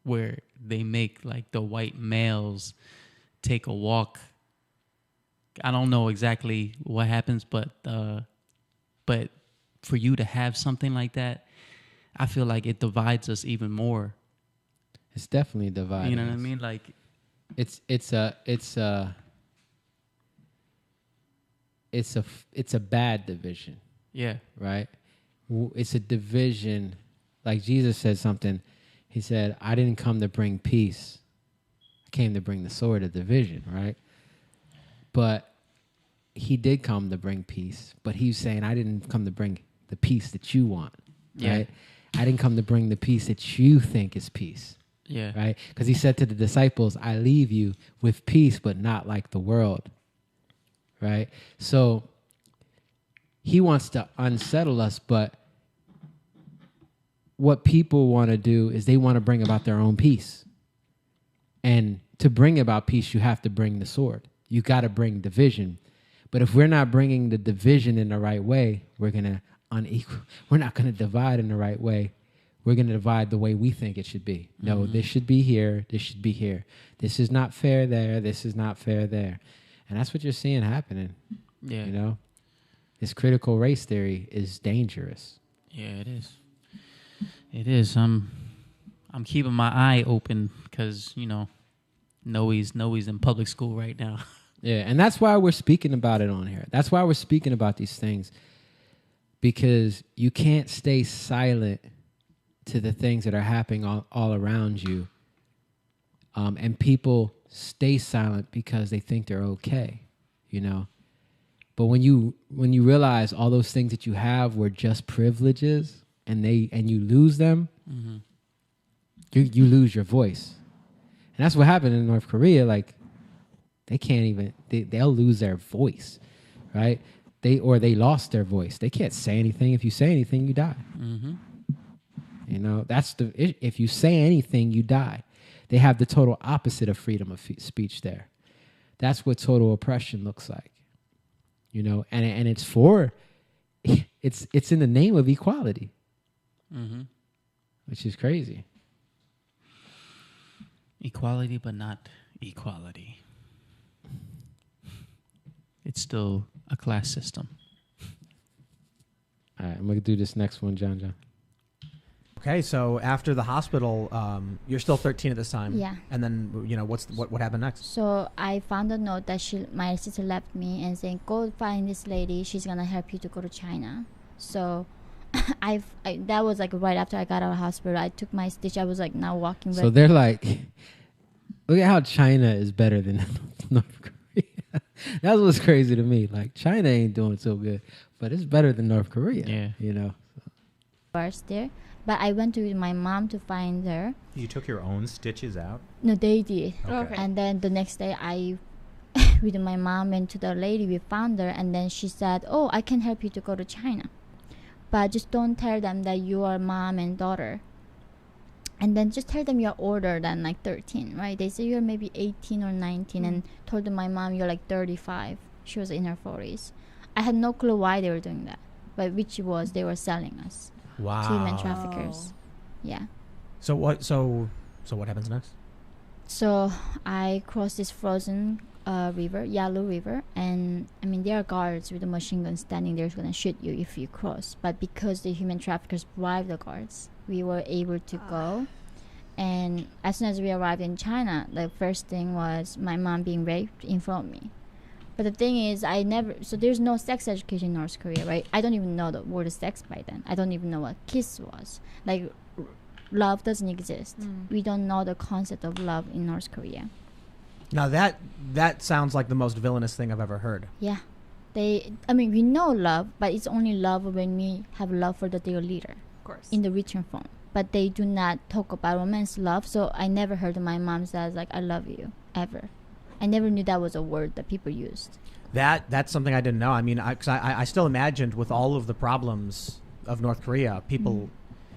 where they make like the white males take a walk. I don't know exactly what happens, but for you to have something like that, I feel like it divides us even more. It's definitely divided. You know what I mean? Like it's a bad division. Yeah. Right? It's a division. Like Jesus said something. He said, I didn't come to bring peace. I came to bring the sword of division, right? But he did come to bring peace. But he's saying, I didn't come to bring the peace that you want, right? I didn't come to bring the peace that you think is peace. Yeah. Right? Because he said to the disciples, I leave you with peace, but not like the world. Right? So he wants to unsettle us, but what people want to do is they want to bring about their own peace. And to bring about peace, you have to bring the sword. You got to bring division. But if we're not bringing the division in the right way, we're not going to divide in the right way. We're going to divide the way we think it should be. No, this should be here. This should be here. This is not fair there. This is not fair there. And that's what you're seeing happening. Yeah. This critical race theory is dangerous. Yeah, it is. It is. I'm keeping my eye open because, Noe's in public school right now. Yeah, and that's why we're speaking about it on here. That's why we're speaking about these things. Because you can't stay silent to the things that are happening all around you. And people stay silent because they think they're okay, But when you realize all those things that you have were just privileges and you lose them, you lose your voice. And that's what happened in North Korea. Like, they can't even, they'll lose their voice, right? They lost their voice. They can't say anything. If you say anything, you die. If you say anything, you die. They have the total opposite of freedom of speech there. That's what total oppression looks like. And it's in the name of equality, which is crazy. Equality, but not equality. It's still a class system. All right, I'm going to do this next one, John. Okay, so after the hospital, you're still 13 at this time. Yeah. And then, what happened next? So I found a note that my sister left me and saying, go find this lady. She's going to help you to go to China. So that was like right after I got out of hospital. I took my stitch. I was like now walking. So they're like, look at how China is better than North Korea. That's what's crazy to me. Like, China ain't doing so good, but it's better than North Korea. Yeah. First there. But I went to my mom to find her. You took your own stitches out? No, they did. Okay. And then the next day, I, with my mom, went to the lady. We found her, and then she said, "Oh, I can help you to go to China, but just don't tell them that you are mom and daughter. And then just tell them you're older than like 13, right? They say you're maybe 18 or 19, and told them my mom you're like 35. She was in her 40s. I had no clue why they were doing that, but which was they were selling us." Wow. To human traffickers. Yeah. So what happens next? So I crossed this frozen river, Yalu River, and I mean there are guards with a machine gun standing there going to shoot you if you cross. But because the human traffickers bribed the guards, we were able to go. And as soon as we arrived in China, the first thing was my mom being raped in front of me. But the thing is, so there's no sex education in North Korea, right? I don't even know the word sex by then. I don't even know what kiss was. Like, love doesn't exist. We don't know the concept of love in North Korea. Now that sounds like the most villainous thing I've ever heard. Yeah. We know love, but it's only love when we have love for their leader. Of course. In the written form. But they do not talk about romance love, so I never heard my mom says, like, I love you, ever. I never knew that was a word that people used. That's something I didn't know. I mean, I still imagined with all of the problems of North Korea, people,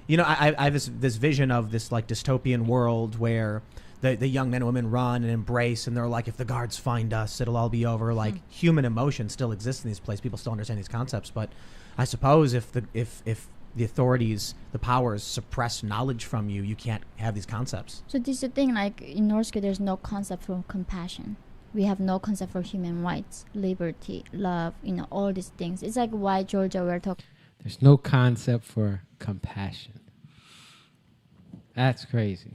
you know, I have this vision of this like dystopian world where the young men and women run and embrace, and they're like, if the guards find us, it'll all be over. Like human emotion still exists in these places. People still understand these concepts, but I suppose if the authorities, the powers suppress knowledge from you, you can't have these concepts. So this is the thing, like in North Korea, there's no concept for compassion. We have no concept for human rights, liberty, love, you know, all these things. It's like why Georgia we're talking. There's no concept for compassion. That's crazy.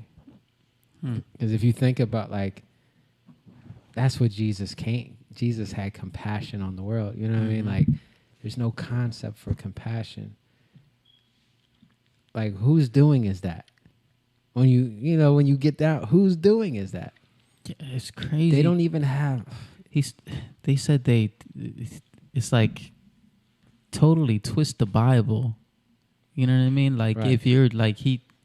Because if you think about, like, that's what Jesus came. Jesus had compassion on the world. You know what I mean? Like, there's no concept for compassion. Like, whose doing is that? When when you get down, whose doing is that? Yeah, it's crazy. They don't even have. They said it's like totally twist the Bible. You know what I mean? Like Right. if you're like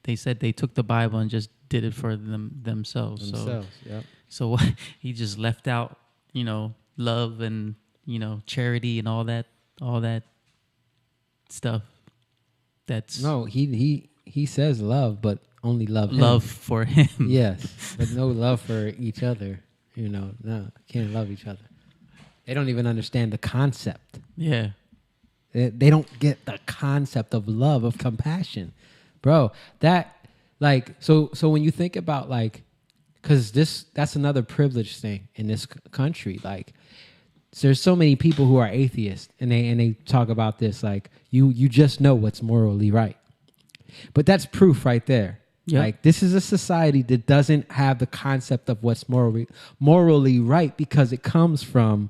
they said they took the Bible and just did it for themselves. Yep. So he just left out, you know, love and, you know, charity and all that stuff. That's No, he says love, but only love him. love for him. Yes, but no love for each other. You know, no, can't love each other. They don't even understand the concept. Yeah. They don't get the concept of love, of compassion, bro. That like so when you think about like, because that's another privilege thing in this country. Like, there's so many people who are atheists, and they talk about this like you just know what's morally right, but that's proof right there. Yep. Like, this is a society that doesn't have the concept of what's morally right because it comes from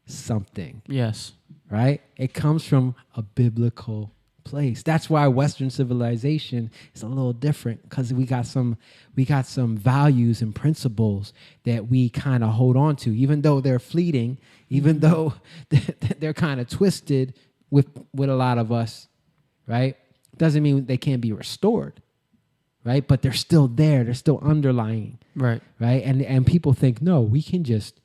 something. Yes. Right? It comes from a biblical place. That's why Western civilization is a little different, because we got some values and principles that we kind of hold on to, even though they're fleeting, even though they're kind of twisted with a lot of us, right? Doesn't mean they can't be restored, right? But they're still there. They're still underlying, Right. right? And people think, no, we can just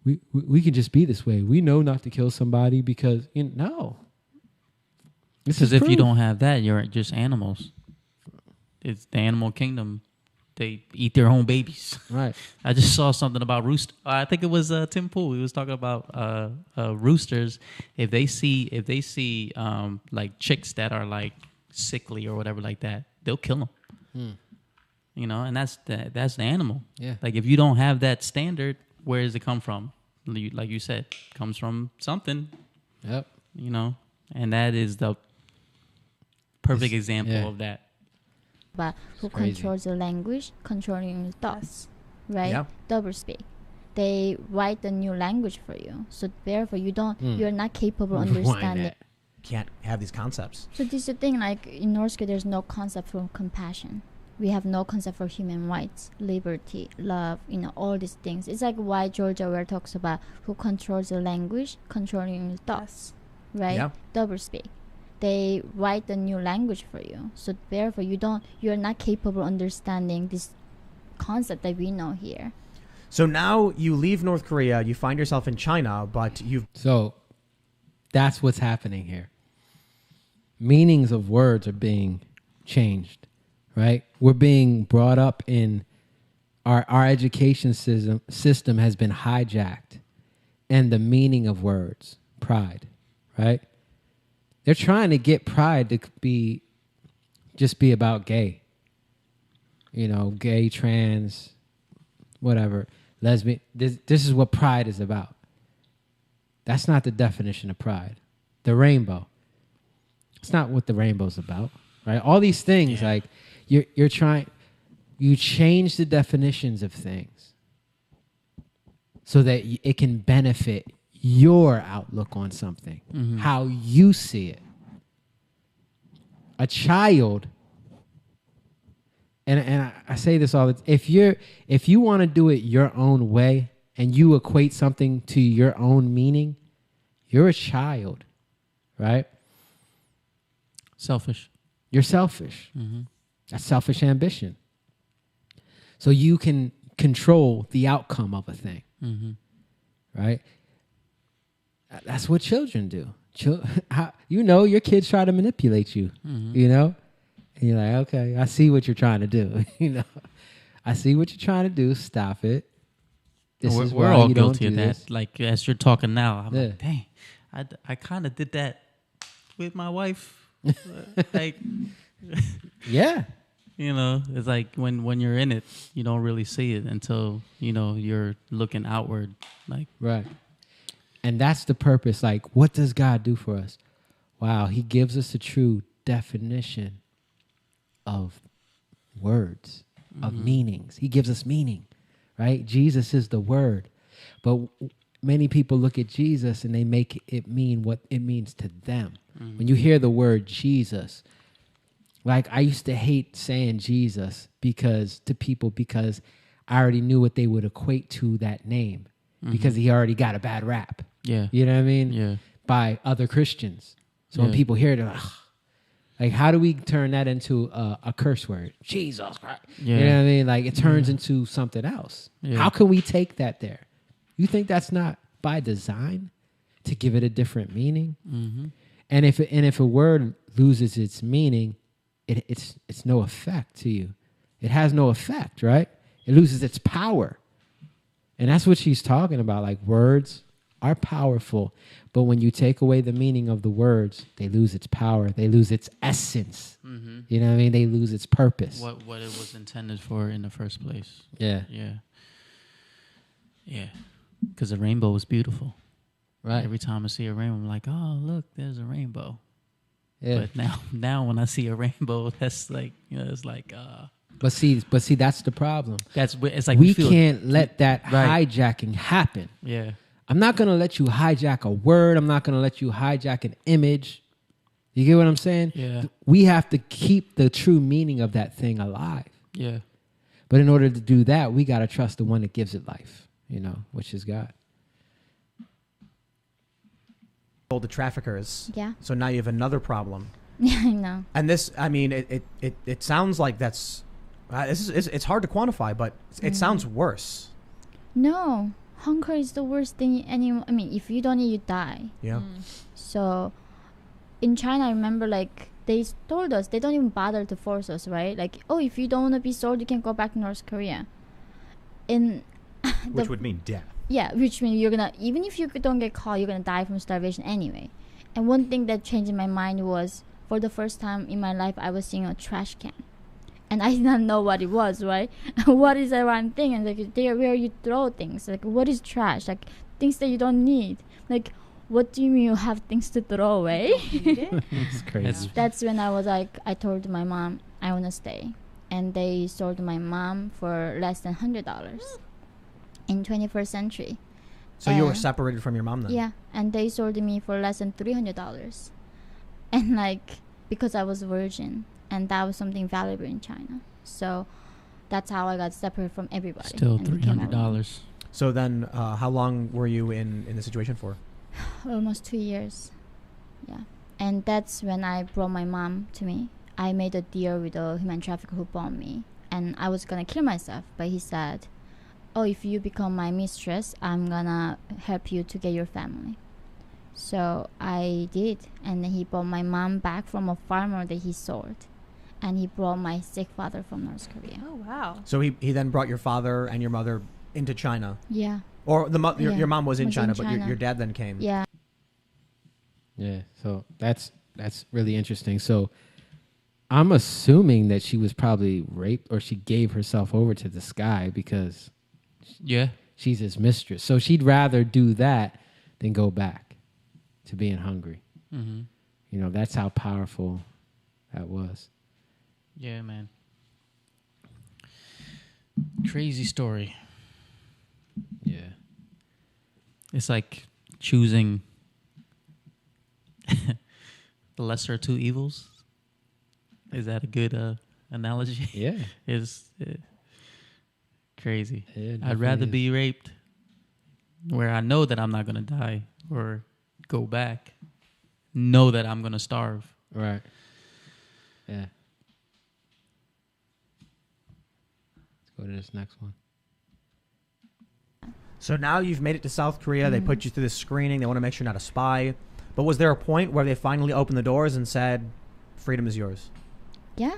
be this way. We know not to kill somebody because, no. Because if you don't have that, you're just animals. It's the animal kingdom. They eat their own babies. Right. I just saw something about rooster. I think it was Tim Pool. He was talking about roosters. If they see like chicks that are like sickly or whatever like that, they'll kill them. You know, and that's the animal. Yeah. Like if you don't have that standard, where does it come from? Like you said, it comes from something. Yep. You know, and that is the perfect example of that. But who crazy. controls the language, controlling your thoughts, right? Yeah. Double speak. They write a new language for you, so therefore you're not capable of Rewind understanding. that. Can't have these concepts. So this is the thing, like in North Korea, there's no concept for compassion. We have no concept for human rights, liberty, love, you know, all these things. It's like why Georgia Ware talks about who controls the language, controlling your thoughts, right? Yeah. Double speak. They write a new language for you, so therefore you're not capable of understanding this concept that we know here. So now you leave North Korea, you find yourself in China, but So that's what's happening here. Meanings of words are being changed, right? We're being brought up in our education system has been hijacked, and the meaning of words, pride, right? They're trying to get pride to be about gay. You know, gay, trans, whatever, lesbian. This is what pride is about. That's not the definition of pride. The rainbow. It's not what the rainbow's about, right? All these things, like you change the definitions of things so that it can benefit your outlook on something, how you see it. A child, and I say this all the time, if you want to do it your own way and you equate something to your own meaning, you're a child, right? Selfish. You're selfish. That's selfish ambition. So you can control the outcome of a thing, Mm-hmm. right? That's what children do. Your kids try to manipulate you, and you're like, okay, I see what you're trying to do. I see what you're trying to do. Stop it. We're all guilty of that. Like, as you're talking now, I'm like, dang, I kind of did that with my wife. Like, yeah. It's like when you're in it, you don't really see it until, you're looking outward. Like, Right. And that's the purpose. Like, what does God do for us? Wow, he gives us a true definition of words, of meanings. He gives us meaning, right? Jesus is the word. But many people look at Jesus and they make it mean what it means to them. When you hear the word Jesus, like I used to hate saying Jesus because I already knew what they would equate to that name because he already got a bad rap. yeah. You know what I mean? Yeah. By other Christians. So when Yeah. people hear it, they're like, "Ugh." Like, how do we turn that into a curse word? Jesus Christ. Yeah. You know what I mean? Like, it turns into something else. Yeah. How can we take that there? You think that's not by design to give it a different meaning? Mm-hmm. And if a word loses its meaning, it's no effect to you. It has no effect, right? It loses its power. And that's what she's talking about. Like, words are powerful, but when you take away the meaning of the words, they lose its power. They lose its essence. Mm-hmm. You know what I mean? They lose its purpose. What it was intended for in the first place. Yeah. Yeah. Yeah. Because the rainbow is beautiful. Right. Every time I see a rainbow, I'm like, oh, look, there's a rainbow. Yeah. But now when I see a rainbow, that's like, it's like, But see, that's the problem. it's like We feel, can't let that Right. hijacking happen. Yeah. I'm not going to let you hijack a word. I'm not going to let you hijack an image. You get what I'm saying? Yeah. We have to keep the true meaning of that thing alive. Yeah. But in order to do that, we got to trust the one that gives it life, which is God. Told the traffickers. Yeah. So now you have another problem. Yeah, I know. And this, I mean, it sounds like that's, it's hard to quantify, but it sounds worse. No, hunger is the worst thing if you don't eat, you die. Yeah. So in China, I remember like they told us they don't even bother to force us, right? Like, oh, if you don't want to be sold, you can go back to North Korea. And Which would mean death. yeah, which means you're gonna, even if you don't get caught, you're gonna die from starvation anyway. And one thing that changed my mind was, for the first time in my life, I was seeing a trash can. And I didn't know what it was, right? What is that one thing? And like, there where you throw things. Like, what is trash? Like, things that you don't need. Like, what do you mean you have things to throw away? It's crazy. That's when I was like, I told my mom, I want to stay. And they sold my mom for less than $100 in 21st century. So you were separated from your mom then? Yeah, and they sold me for less than $300. And like, because I was virgin, and that was something valuable in China. So that's how I got separated from everybody. Still and became alone. $300. So then, how long were you in the situation for? Almost 2 years. Yeah. And that's when I brought my mom to me. I made a deal with a human trafficker who bought me. And I was going to kill myself. But he said, oh, if you become my mistress, I'm going to help you to get your family. So I did. And then he brought my mom back from a farmer that he sold. And he brought my sick father from North Korea. Oh, wow. So he then brought your father and your mother into China. Yeah. Or Yeah, your mom was in was in China, but China. your dad then came. Yeah. Yeah, so that's really interesting. So I'm assuming that she was probably raped or she gave herself over to this guy because Yeah. she's his mistress. So she'd rather do that than go back to being hungry. Mm-hmm. That's how powerful that was. Yeah, man. Crazy story. Yeah. It's like choosing the lesser of two evils. Is that a good analogy? Yeah. It's crazy. Yeah, it I'd rather definitely be raped where I know that I'm not going to die or go back, know that I'm going to starve. Right. Yeah. Let's go to this next one. So now you've made it to South Korea. They put you through this screening. They want to make sure you're not a spy. But was there a point where they finally opened the doors and said, freedom is yours? Yeah.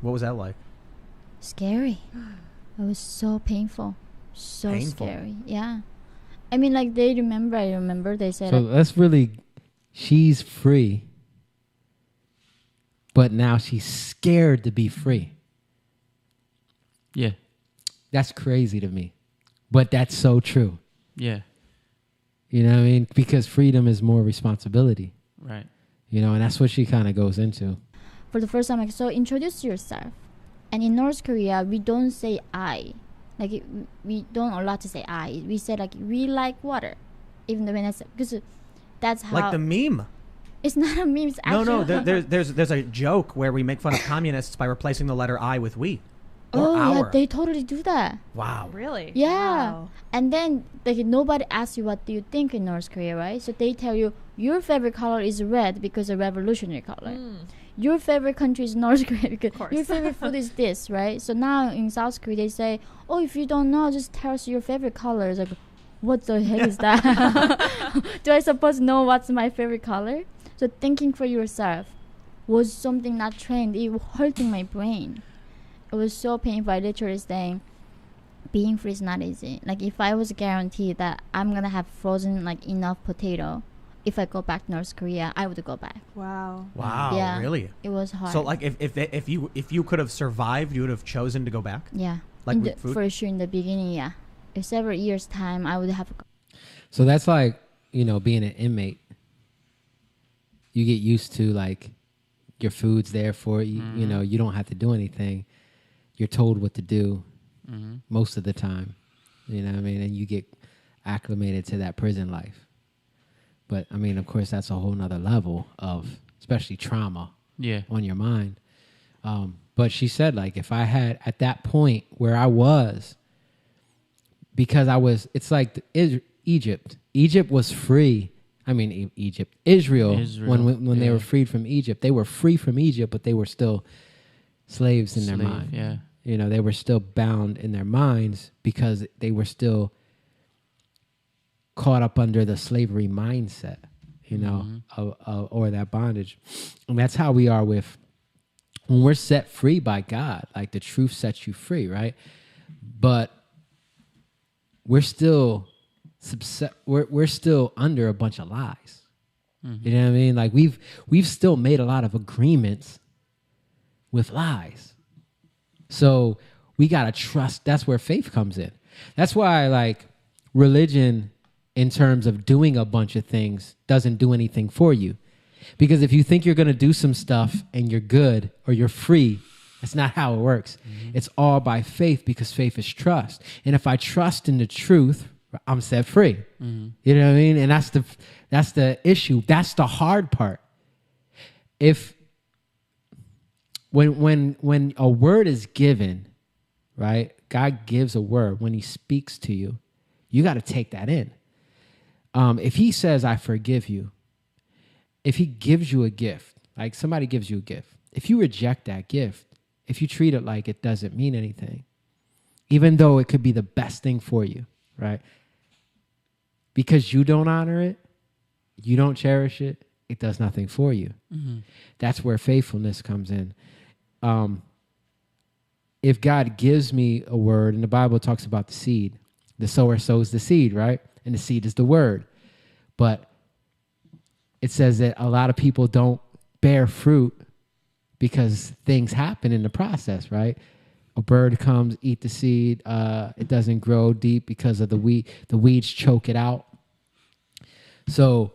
What was that like? Scary. It was so painful. So Painful. scary. Yeah. I mean, like, I remember they said, So like, that's really, she's free, but now she's scared to be free. Yeah. That's crazy to me, but that's so true. Yeah. You know what I mean? Because freedom is more responsibility, Right. you know, and that's what she kind of goes into. for the first time, like, so introduce yourself. And in North Korea, we don't say I. Like, we don't allowed to say I. We say, like, we like water. Even though when that's, because that's how. Like the meme. It's not a meme. It's No, actual. there's a joke where we make fun of communists by replacing the letter I with we. Or Oh, yeah, our. they totally do that. Wow. Really? Yeah. Wow. And then, like, nobody asks you what do you think in North Korea, right? So they tell you your favorite color is red because a revolutionary color. Your favorite country is North Korea because course. your favorite food is this, right? So now in South Korea they say, oh, if you don't know, just tell us your favorite color. It's like, what the heck is that? Do I supposed to know what's my favorite color? So thinking for yourself was something not trained. It was hurting my brain. It was so painful. I literally saying, being free is not easy. Like, if I was guaranteed that I'm gonna have frozen, like, enough potato, if I go back to North Korea, I would go back. Wow. Wow. Yeah. Really? It was hard. So like if you could have survived, you would have chosen to go back? yeah, Like in with the, food? for sure in the beginning, yeah. In several years time, I would have. So that's like, you know, being an inmate. You get used to, like, your food's there for you. You know, you don't have to do anything. You're told what to do most of the time. You know what I mean? And you get acclimated to that prison life. But, I mean, of course, that's a whole nother level of, especially trauma Yeah. on your mind. But she said, like, if I had, at that point where I was, because I was, it's like Egypt. Egypt was free. I mean, Israel. When they yeah. were freed from Egypt, they were free from Egypt, but they were still slaves in their mind. Yeah. You know, they were still bound in their minds because they were still caught up under the slavery mindset, you know, or that bondage. And that's how we are with, when we're set free by God, like the truth sets you free, right? But we're still we're still under a bunch of lies. You know what I mean? Like we've still made a lot of agreements with lies. So we got to trust. That's where faith comes in. That's why, like, religion in terms of doing a bunch of things doesn't do anything for you. Because if you think you're going to do some stuff and you're good or you're free, that's not how it works. It's all by faith, because faith is trust. And if I trust in the truth, I'm set free. You know what I mean? And that's the issue. That's the hard part. If when a word is given, right? God gives a word. When he speaks to you, you got to take that in. If he says, I forgive you, if he gives you a gift, like somebody gives you a gift, if you reject that gift, if you treat it like it doesn't mean anything, even though it could be the best thing for you, right? Because you don't honor it, you don't cherish it, it does nothing for you. That's where faithfulness comes in. If God gives me a word, and the Bible talks about the seed, the sower sows the seed, right? And the seed is the word. But it says that a lot of people don't bear fruit because things happen in the process, right? A bird comes, eat the seed. It doesn't grow deep because of the weed. The weeds choke it out. So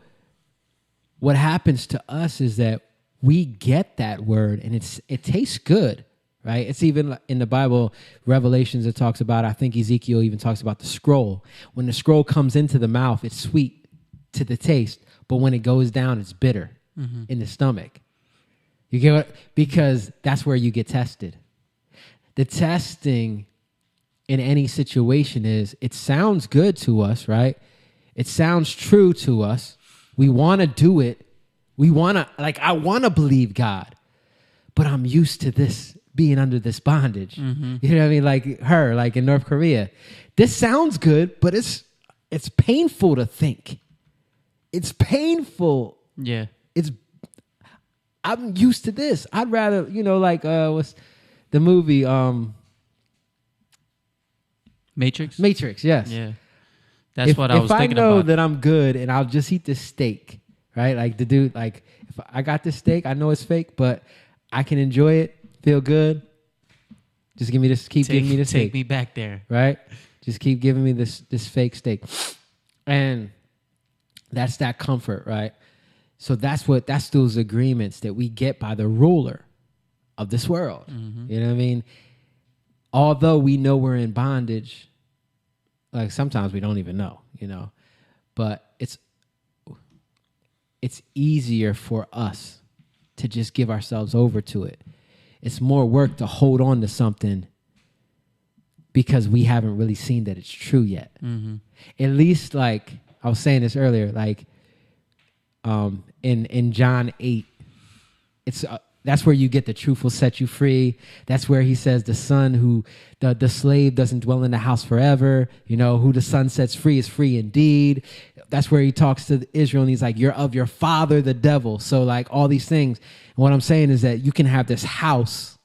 what happens to us is that we get that word and it tastes good, right? It's even in the Bible, Revelations, it talks about, I think Ezekiel even talks about the scroll. When the scroll comes into the mouth, it's sweet to the taste, but when it goes down, it's bitter in the stomach. You get what? Because that's where you get tested. The testing in any situation is, it sounds good to us, right? It sounds true to us. We want to do it. We want to, like, I want to believe God, but I'm used to this, being under this bondage. You know what I mean? Like her, like in North Korea. This sounds good, but it's painful to think. It's painful. Yeah. I'm used to this. I'd rather, like what's the movie Matrix? Matrix, yes. Yeah. That's what I was thinking if I know about. that I'm good and I'll just eat this steak, right? Like the dude, like if I got this steak, I know it's fake, but I can enjoy it, feel good. Just give me this, giving me this steak. Take me back there. Right? Just keep giving me this fake steak. And that's that comfort, right? So that's those agreements that we get by the ruler of this world. Mm-hmm. You know what I mean? Although we know we're in bondage, like sometimes we don't even know, but it's easier for us to just give ourselves over to it. It's more work to hold on to something because we haven't really seen that it's true yet. Mm-hmm. At least, like I was saying this earlier, like in John 8, it's that's where you get the truth will set you free. That's where he says the son who the slave doesn't dwell in the house forever. Who the son sets free is free indeed. That's where he talks to Israel and he's like, you're of your father, the devil. So like all these things. And what I'm saying is that you can have this house,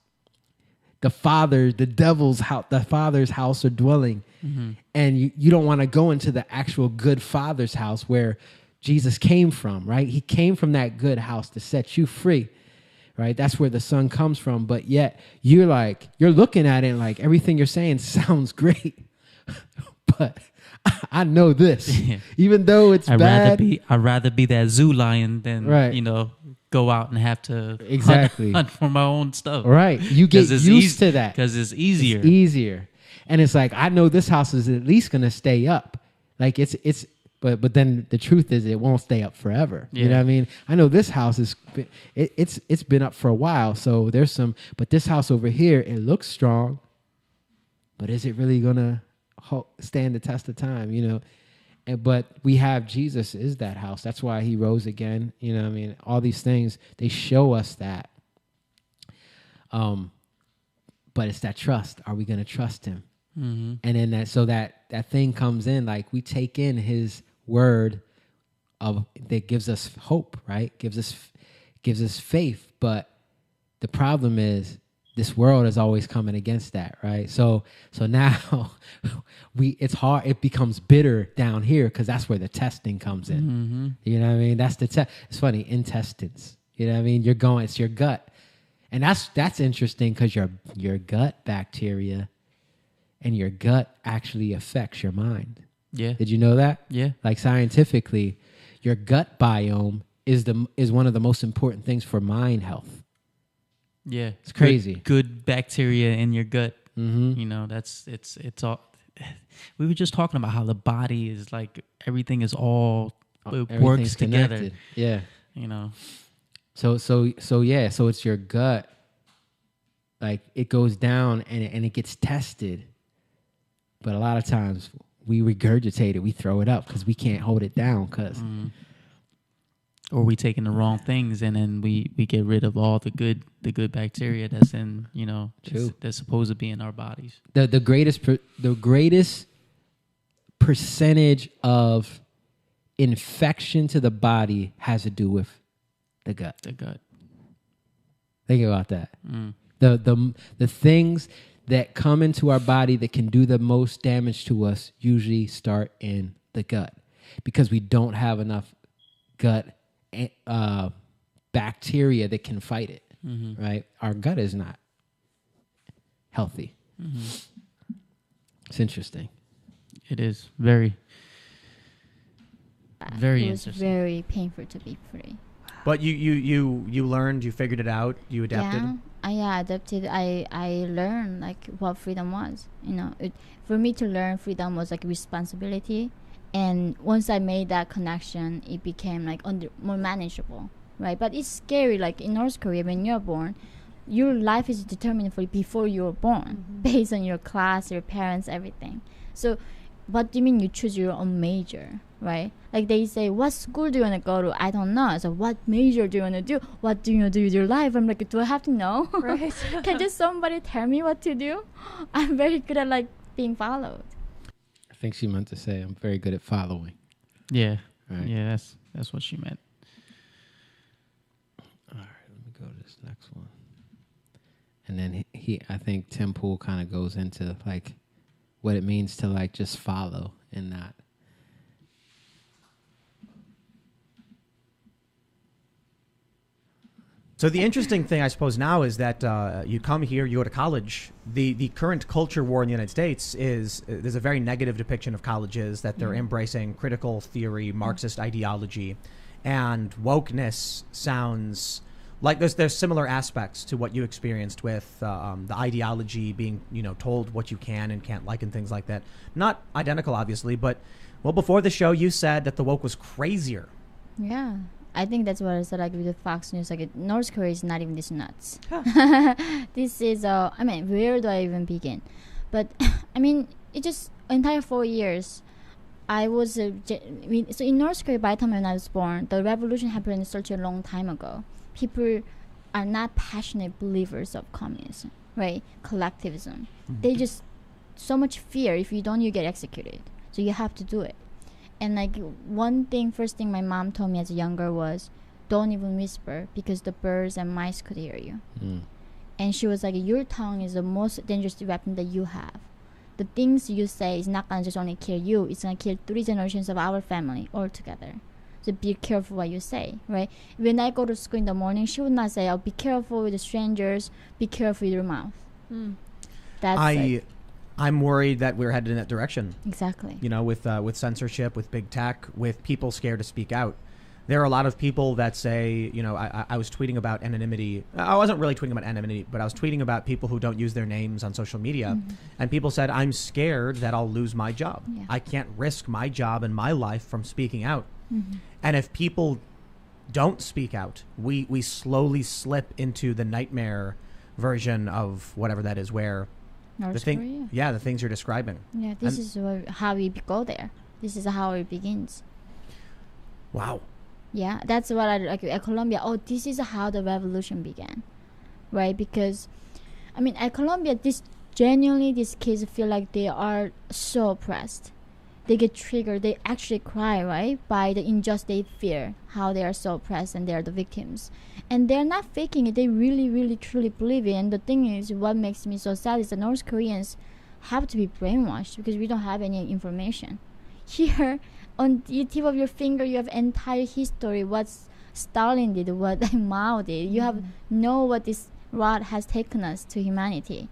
the devil's house, the father's house or dwelling. Mm-hmm. And you don't want to go into the actual good father's house where Jesus came from, right? He came from that good house to set you free, right? That's where the son comes from. But yet you're looking at it and like everything you're saying sounds great, but I know this, even though it's bad. I'd rather be that zoo lion than, go out and have to hunt for my own stuff. Right. You get used to that. Because it's easier. It's easier. And it's like, I know this house is at least going to stay up. Like but then the truth is it won't stay up forever. Yeah. You know what I mean? I know this house it's been up for a while. So but this house over here, it looks strong, but is it really going to stand the test of time? But we have Jesus is that house. That's why he rose again. You know what I mean? All these things, they show us that. But it's that trust. Are we going to trust him? Mm-hmm. And then that thing comes in, like we take in his word that gives us hope, right? Gives us faith. But the problem is this world is always coming against that, right? So now it's hard. It becomes bitter down here because that's where the testing comes in. Mm-hmm. You know what I mean? That's the test. It's funny, intestines. You know what I mean? It's your gut. And that's interesting because your gut bacteria and your gut actually affects your mind. Yeah. Did you know that? Yeah. Like scientifically, your gut biome is one of the most important things for mind health. Yeah. It's crazy. Good bacteria in your gut. Mm-hmm. It's all. We were just talking about how the body is like everything is all works together. Yeah. So yeah, so it's your gut. Like it goes down and it gets tested. But a lot of times we regurgitate it, we throw it up because we can't hold it down or we taking the wrong things and then we get rid of all the good bacteria that's in, that's supposed to be in our bodies. The greatest percentage of infection to the body has to do with the gut. The gut. Think about that. The things that come into our body that can do the most damage to us usually start in the gut because we don't have enough gut bacteria that can fight it, right? Our gut is not healthy. Mm-hmm. It's interesting. It is very, very interesting. It was very painful to be free. But you learned, you figured it out, you adapted? Yeah, I adapted. I learned like what freedom was. For me to learn freedom was like responsibility. And once I made that connection, it became like more manageable, right? But it's scary. Like in North Korea, when you're born, your life is determined before you were born, based on your class, your parents, everything. So what do you mean you choose your own major, right? Like they say, what school do you want to go to? I don't know. So what major do you want to do? What do you want to do with your life? I'm like, do I have to know? Right. Can just somebody tell me what to do? I'm very good at like being followed. I think she meant to say I'm very good at following. Yeah. Right. Yeah, that's what she meant. All right, let me go to this next one. And then I think Tim Pool kind of goes into like what it means to like just follow and not. So the interesting thing, I suppose, now is that you come here, you go to college. The current culture war in the United States is there's a very negative depiction of colleges that they're embracing critical theory, Marxist ideology, and wokeness sounds like there's similar aspects to what you experienced with the ideology being told what you can and can't like and things like that. Not identical, obviously, but well, before the show, you said that the woke was crazier. Yeah. I think that's what I said, like with the Fox News. Like, North Korea is not even this nuts. This is, I mean, where do I even begin? But, I mean, it just, entire 4 years, I was, so in North Korea, by the time when I was born, the revolution happened such a long time ago. People are not passionate believers of communism, right? Collectivism. They just, so much fear. If you don't, you get executed. So you have to do it. And like first thing my mom told me as a younger was, don't even whisper because the birds and mice could hear you. And she was like, your tongue is the most dangerous weapon that you have. The things you say is not gonna just only kill you, it's gonna kill 3 generations of our family altogether. So be careful what you say, right? When I go to school in the morning, she would not say, oh, be careful with the strangers, be careful with your mouth. That's I'm worried that we're headed in that direction. Exactly. With censorship, with big tech, with people scared to speak out. There are a lot of people that say, I was tweeting about anonymity. I wasn't really tweeting about anonymity, but I was tweeting about people who don't use their names on social media. And people said, I'm scared that I'll lose my job. Yeah. I can't risk my job and my life from speaking out. And if people don't speak out, we slowly slip into the nightmare version of whatever that is, where North Korea. Yeah, the things you're describing. Yeah, this is how we go there. This is how it begins. Wow. Yeah, that's what I like at Colombia. Oh, this is how the revolution began, right? Because, I mean, at Colombia, these kids feel like they are so oppressed. They get triggered. They actually cry, right? By the injustice they fear, how they are so oppressed and they are the victims. And they're not faking it. They really, really, truly believe it. And the thing is, what makes me so sad is the North Koreans have to be brainwashed because we don't have any information. Here, on the tip of your finger, you have entire history, what Stalin did, what Mao did. You have know what this road has taken us to humanity.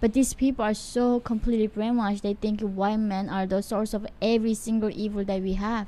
But these people are so completely brainwashed, they think white men are the source of every single evil that we have.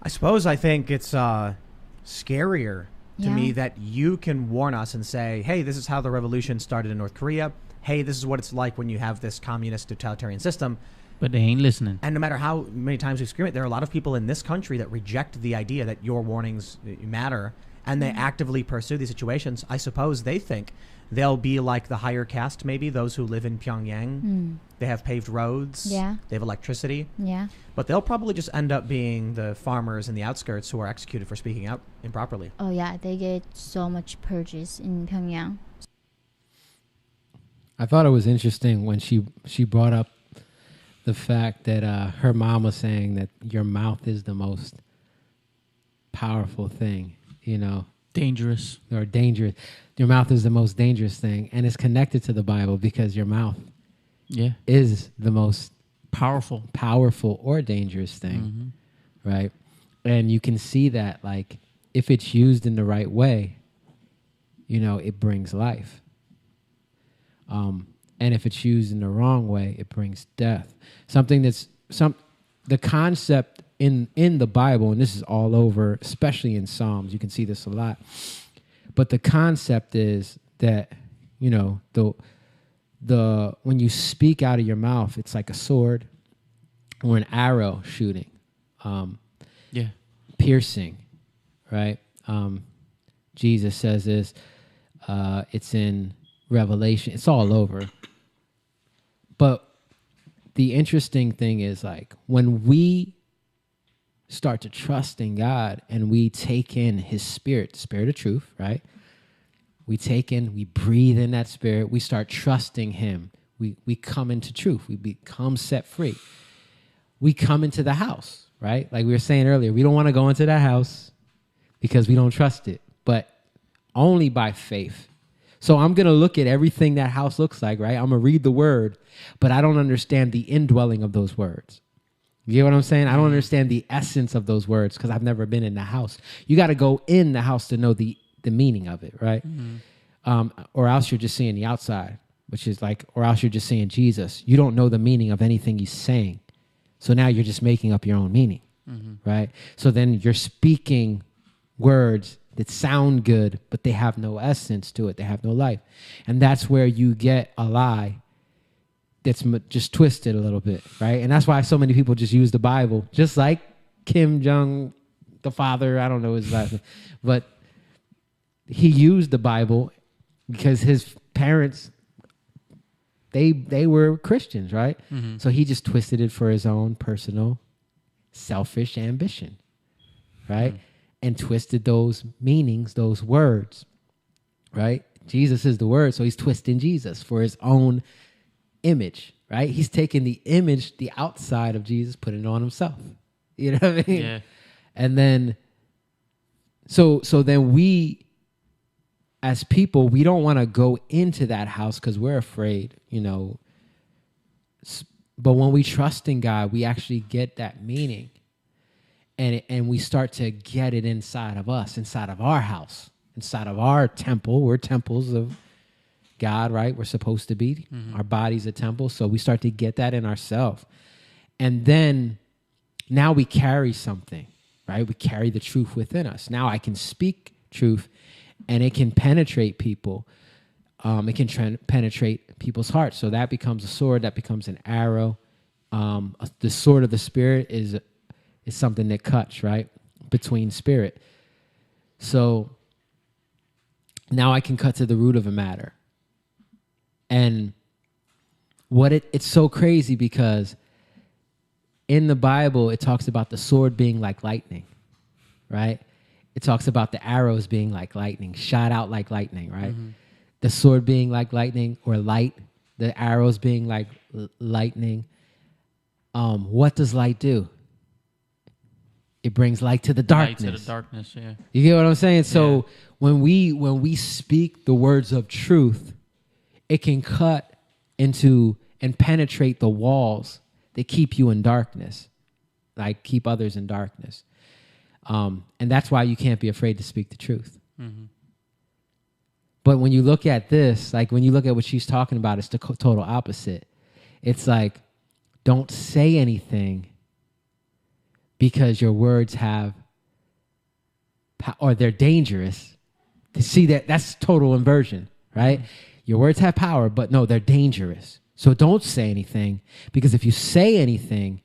I think it's scarier to me that you can warn us and say, hey, this is how the revolution started in North Korea. Hey, this is what it's like when you have this communist totalitarian system. But they ain't listening. And no matter how many times we scream it, there are a lot of people in this country that reject the idea that your warnings matter, and they actively pursue these situations. I suppose they think they'll be like the higher caste, maybe, those who live in Pyongyang. They have paved roads. Yeah. They have electricity. Yeah. But they'll probably just end up being the farmers in the outskirts who are executed for speaking out improperly. Oh, yeah. They get so much purges in Pyongyang. I thought it was interesting when she brought up the fact that her mom was saying that your mouth is the most powerful thing, Dangerous. or dangerous. Your mouth is the most dangerous thing, and it's connected to the Bible because your mouth is the most powerful or dangerous thing, right? And you can see that, like, if it's used in the right way, it brings life. And if it's used in the wrong way, it brings death. The concept in the Bible, and this is all over, especially in Psalms, you can see this a lot. But the concept is that, the when you speak out of your mouth, it's like a sword or an arrow shooting, piercing, right? Jesus says this. It's in Revelation. It's all over. But the interesting thing is, like, when we start to trust in God and we take in his spirit, the spirit of truth, right? We breathe in that spirit. We start trusting him. We come into truth. We become set free. we come into the house, right? Like we were saying earlier, we don't want to go into that house because we don't trust it, but only by faith. So I'm going to look at everything that house looks like, right? I'm going to read the word, but I don't understand the indwelling of those words. You get what I'm saying? I don't understand the essence of those words because I've never been in the house. You got to go in the house to know the meaning of it, right? Or else you're just seeing the outside, which is like, or else you're just seeing Jesus. You don't know the meaning of anything he's saying. So now you're just making up your own meaning, right? So then you're speaking words that sound good, but they have no essence to it. They have no life. And that's where you get a lie that's just twisted a little bit, right? And that's why so many people just use the Bible, just like Kim Jong, the father, I don't know his last name, but he used the Bible because his parents, they were Christians, right? So he just twisted it for his own personal selfish ambition, right? And twisted those meanings, those words, right? Jesus is the word, so he's twisting Jesus for his own image, right? He's taking the image, the outside of Jesus, putting it on himself. You know what I mean? Yeah. And then, so then we, as people, we don't want to go into that house because we're afraid, you know. But when we trust in God, we actually get that meaning. And we start to get it inside of us, inside of our house, inside of our temple. We're temples of God, right? We're supposed to be. Our body's a temple. So we start to get that in ourselves. And then now we carry something, right? We carry the truth within us. Now I can speak truth and it can penetrate people. It can penetrate people's hearts. So that becomes a sword. That becomes an arrow. The sword of the Spirit is something that cuts, right, between spirit. So now I can cut to the root of a matter. And what it's so crazy because in the Bible, it talks about the sword being like lightning, right? It talks about the arrows being like lightning, shot out like lightning, right? The sword being like lightning or light, the arrows being like lightning. What does light do? It brings light to the darkness. Light to the darkness, yeah. You get what I'm saying? So when we speak the words of truth, it can cut into and penetrate the walls that keep you in darkness, like keep others in darkness. And that's why you can't be afraid to speak the truth. But when you look at this, like when you look at what she's talking about, it's the total opposite. It's like, don't say anything because your words have, or they're dangerous. To see that's total inversion, right? Your words have power, but no, they're dangerous. So don't say anything because if you say anything,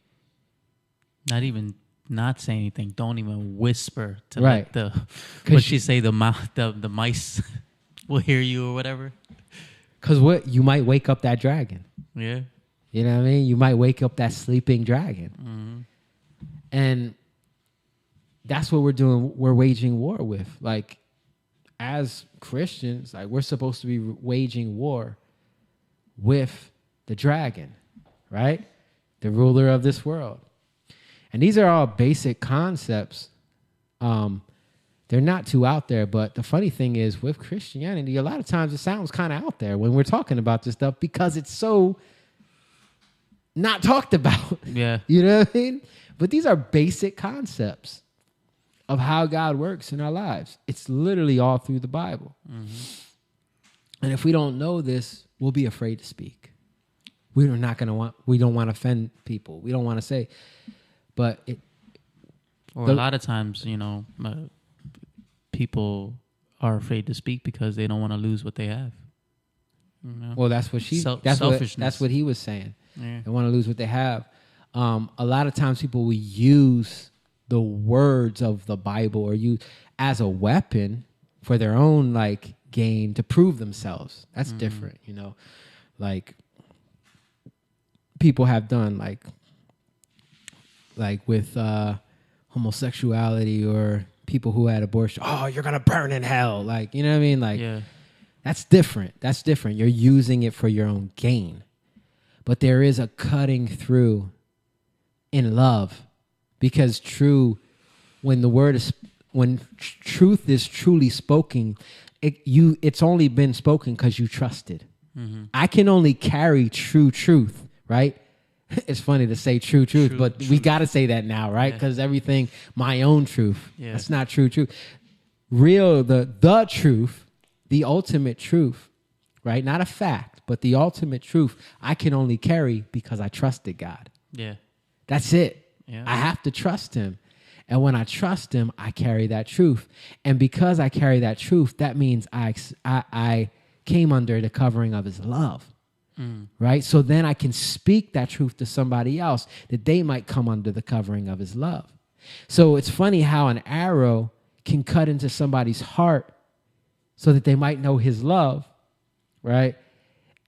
not say anything. Don't even whisper to right. like what she say, the mice will hear you or whatever. Because you might wake up that dragon. Yeah. You know what I mean? You might wake up that sleeping dragon. And that's what we're doing. We're waging war with. Like, as Christians, like we're supposed to be waging war with the dragon, right? The ruler of this world. And these are all basic concepts. They're not too out there, but the funny thing is with Christianity, a lot of times it sounds kind of out there when we're talking about this stuff because it's so not talked about. Yeah. You know what I mean? But these are basic concepts of how God works in our lives. It's literally all through the Bible. And if we don't know this, we'll be afraid to speak. We don't want to offend people. We don't want to say, but a lot of times, you know, people are afraid to speak because they don't want to lose what they have. You know? Well, that's what selfishness. That's what he was saying. Yeah. They want to lose what they have. A lot of times people will use the words of the Bible or use as a weapon for their own like gain to prove themselves. That's different, you know. Like people have done like with homosexuality or people who had abortion. Oh, you're gonna burn in hell. Like, you know what I mean? Like that's different. That's different. You're using it for your own gain. But there is a cutting through in love, because when truth is truly spoken, it's only been spoken because you trusted. Mm-hmm. I can only carry true truth, right? It's funny to say true truth, but we got to say that now, right? Because everything, my own truth, that's not true truth. Real, the truth, the ultimate truth, right? Not a fact, but the ultimate truth I can only carry because I trusted God. Yeah. That's it. Yeah. I have to trust him. And when I trust him, I carry that truth. And because I carry that truth, that means I came under the covering of his love. Right? So then I can speak that truth to somebody else that they might come under the covering of his love. So it's funny how an arrow can cut into somebody's heart so that they might know his love, right?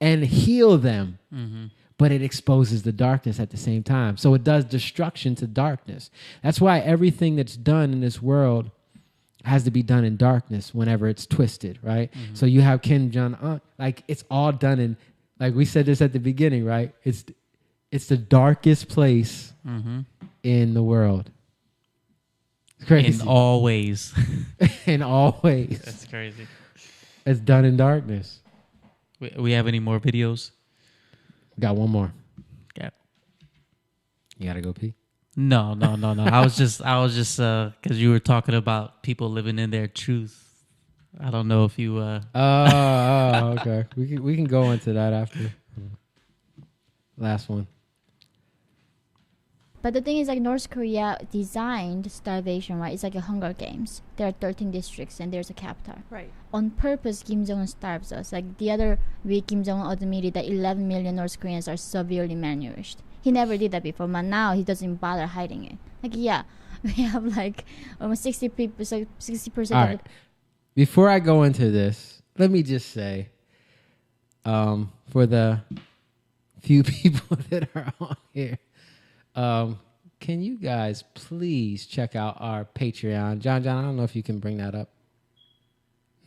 And heal them. Mm-hmm. But it exposes the darkness at the same time. So it does destruction to darkness. That's why everything that's done in this world has to be done in darkness whenever it's twisted, right? Mm-hmm. So you have Kim Jong-un, like it's all done in, like we said this at the beginning, right? It's the darkest place in the world. It's crazy. In all ways. In all ways. That's crazy. It's done in darkness. We have any more videos? Got one more. Yeah. You gotta go pee? No. I was just because you were talking about people living in their truth. I don't know if you. Okay. We can go into that after. Last one. But the thing is, like, North Korea designed starvation, right? It's like a Hunger Games. There are 13 districts and there's a capital. Right. On purpose, Kim Jong-un starves us. Like, the other week, Kim Jong-un admitted that 11 million North Koreans are severely malnourished. He never did that before, but now he doesn't bother hiding it. Like, yeah, we have like almost 60%. All right. Before I go into this, let me just say, for the few people that are on here, can you guys please check out our Patreon? John, I don't know if you can bring that up.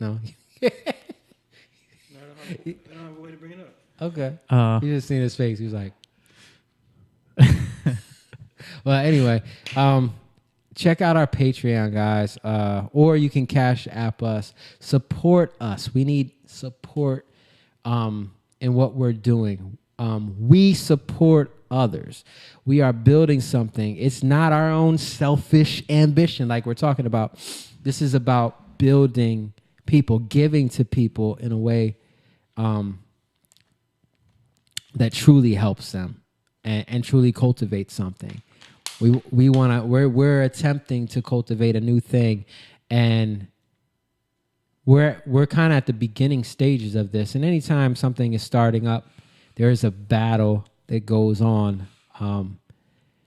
No? I don't have a way to bring it up. Okay. You just seen his face. He was like... Well, anyway, check out our Patreon, guys, or you can Cash App us. Support us. We need support in what we're doing. We support others. We are building something. It's not our own selfish ambition like we're talking about. This is about building people, giving to people in a way that truly helps them and truly cultivates something. We're attempting to cultivate a new thing, and we're kind of at the beginning stages of this. And anytime something is starting up, there is a battle that goes on,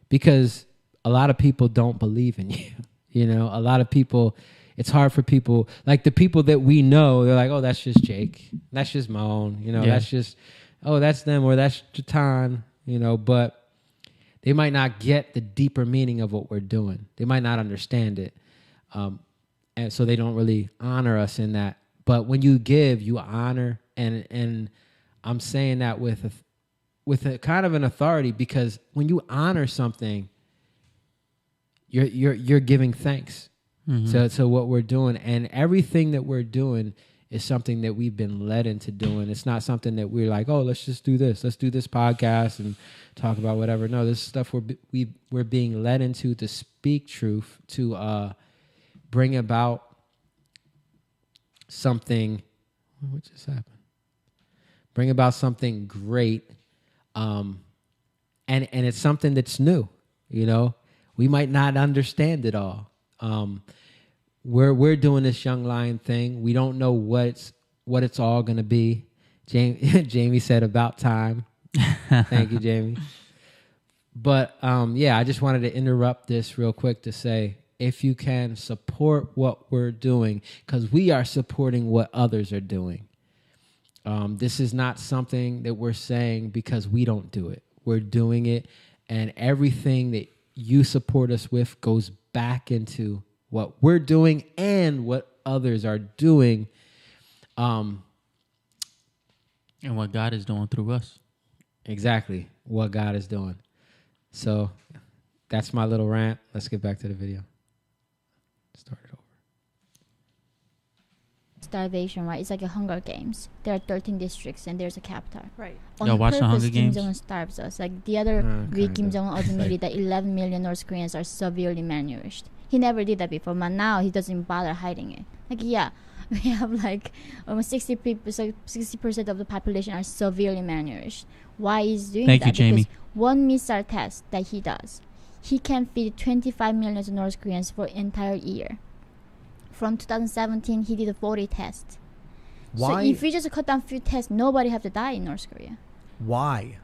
because a lot of people don't believe in you. You know, a lot of people, it's hard for people, like the people that we know, they're like, oh, that's just Jake. That's just Moan. You know, that's just, oh, that's them, or that's Jatan, you know, but they might not get the deeper meaning of what we're doing. They might not understand it. And so they don't really honor us in that. But when you give, you honor. And I'm saying that with a kind of an authority, because when you honor something, you're giving thanks. Mm-hmm. So what we're doing, and everything that we're doing is something that we've been led into doing. It's not something that we're like, oh, let's just do this. Let's do this podcast and talk about whatever. No, this is stuff we're being led into to speak truth, to bring about something. What just happened? Bring about something great, and it's something that's new. You know, we might not understand it all. We're doing this Young Lion thing. We don't know what it's all gonna be. Jamie said about time. Thank you, Jamie. But I just wanted to interrupt this real quick to say, if you can support what we're doing, because we are supporting what others are doing. This is not something that we're saying because we don't do it. We're doing it, and everything that you support us with goes back into what we're doing and what others are doing. And what God is doing through us. Exactly. What God is doing. So that's my little rant. Let's get back to the video. Start it over. Starvation, right? It's like a Hunger Games. There are 13 districts and there's a capital. Right. On Y'all watch the purpose, Hunger Kim Games? Jong-un starves us. Like the other week, Kim Jong-un admitted that 11 million North Koreans are severely malnourished. He never did that before, but now he doesn't bother hiding it. Like, yeah, we have like almost 60% of the population are severely malnourished. Why is doing Thank that? you, Jamie. Because one missile test that he does, he can feed 25 million North Koreans for an entire year. From 2017, he did 40 tests. Why? So if we just cut down few tests, nobody have to die in North Korea. Why?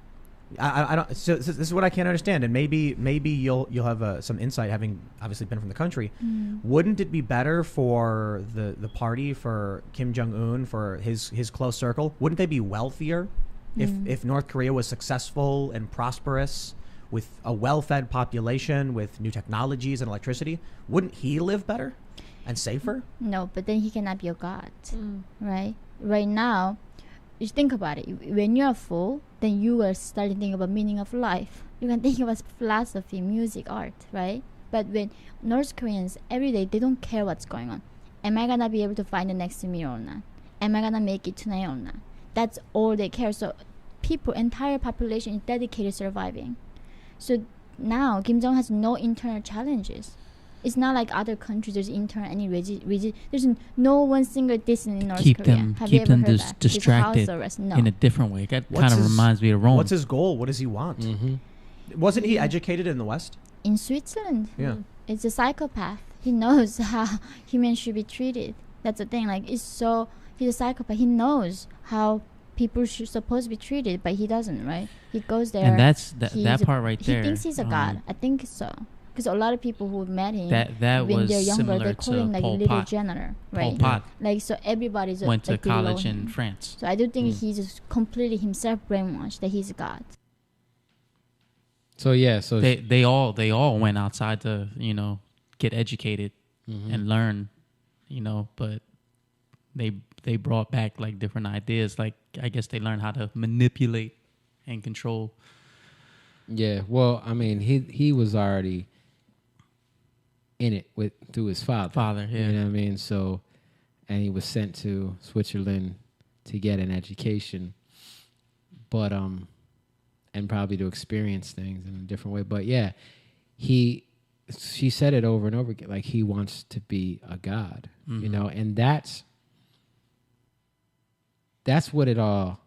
I don't. So this is what I can't understand, and maybe you'll have some insight, having obviously been from the country. Wouldn't it be better for the party, for Kim Jong Un, for his close circle? Wouldn't they be wealthier if North Korea was successful and prosperous, with a well-fed population, with new technologies and electricity? Wouldn't he live better and safer? No, but then he cannot be a god, right? Right now, you think about it. When you're full, then you will start to think about meaning of life. You can think about philosophy, music, art, right? But when North Koreans, every day, they don't care what's going on. Am I gonna be able to find the next meal or not? Am I gonna make it tonight or not? That's all they care. So people, entire population is dedicated to surviving. So now Kim Jong has no internal challenges. It's not like other countries. There's internal any there's no one single dissident in North Keep Korea. them, Have you keep ever them heard that? There's distracted house arrest. No. in a different way. That What's kind of his- reminds me of Rome. What's his goal? What does he want? Wasn't he educated in the West? In Switzerland, Yeah. it's a psychopath. He knows how humans should be treated. That's the thing. Like, he's a psychopath. He knows how people should supposed to be treated, but he doesn't. Right? He goes there. And that's he's that a- part right there. He thinks he's a god. I think so. Because a lot of people who met him That when was they're younger, similar they call to him like Pol little Pot. general, Pol right? Pot Like, so everybody's went to like below college in him. France. So I do think he's just completely himself brainwashed that he's a god. So yeah, so They all went outside to get educated and learn, but they brought back like different ideas. Like I guess they learned how to manipulate and control. yeah. Well, I mean, he was already in it through his father. Yeah. You know what I mean? So, and he was sent to Switzerland to get an education, but and probably to experience things in a different way. But yeah, she said it over and over again, like he wants to be a god, and that's what it all.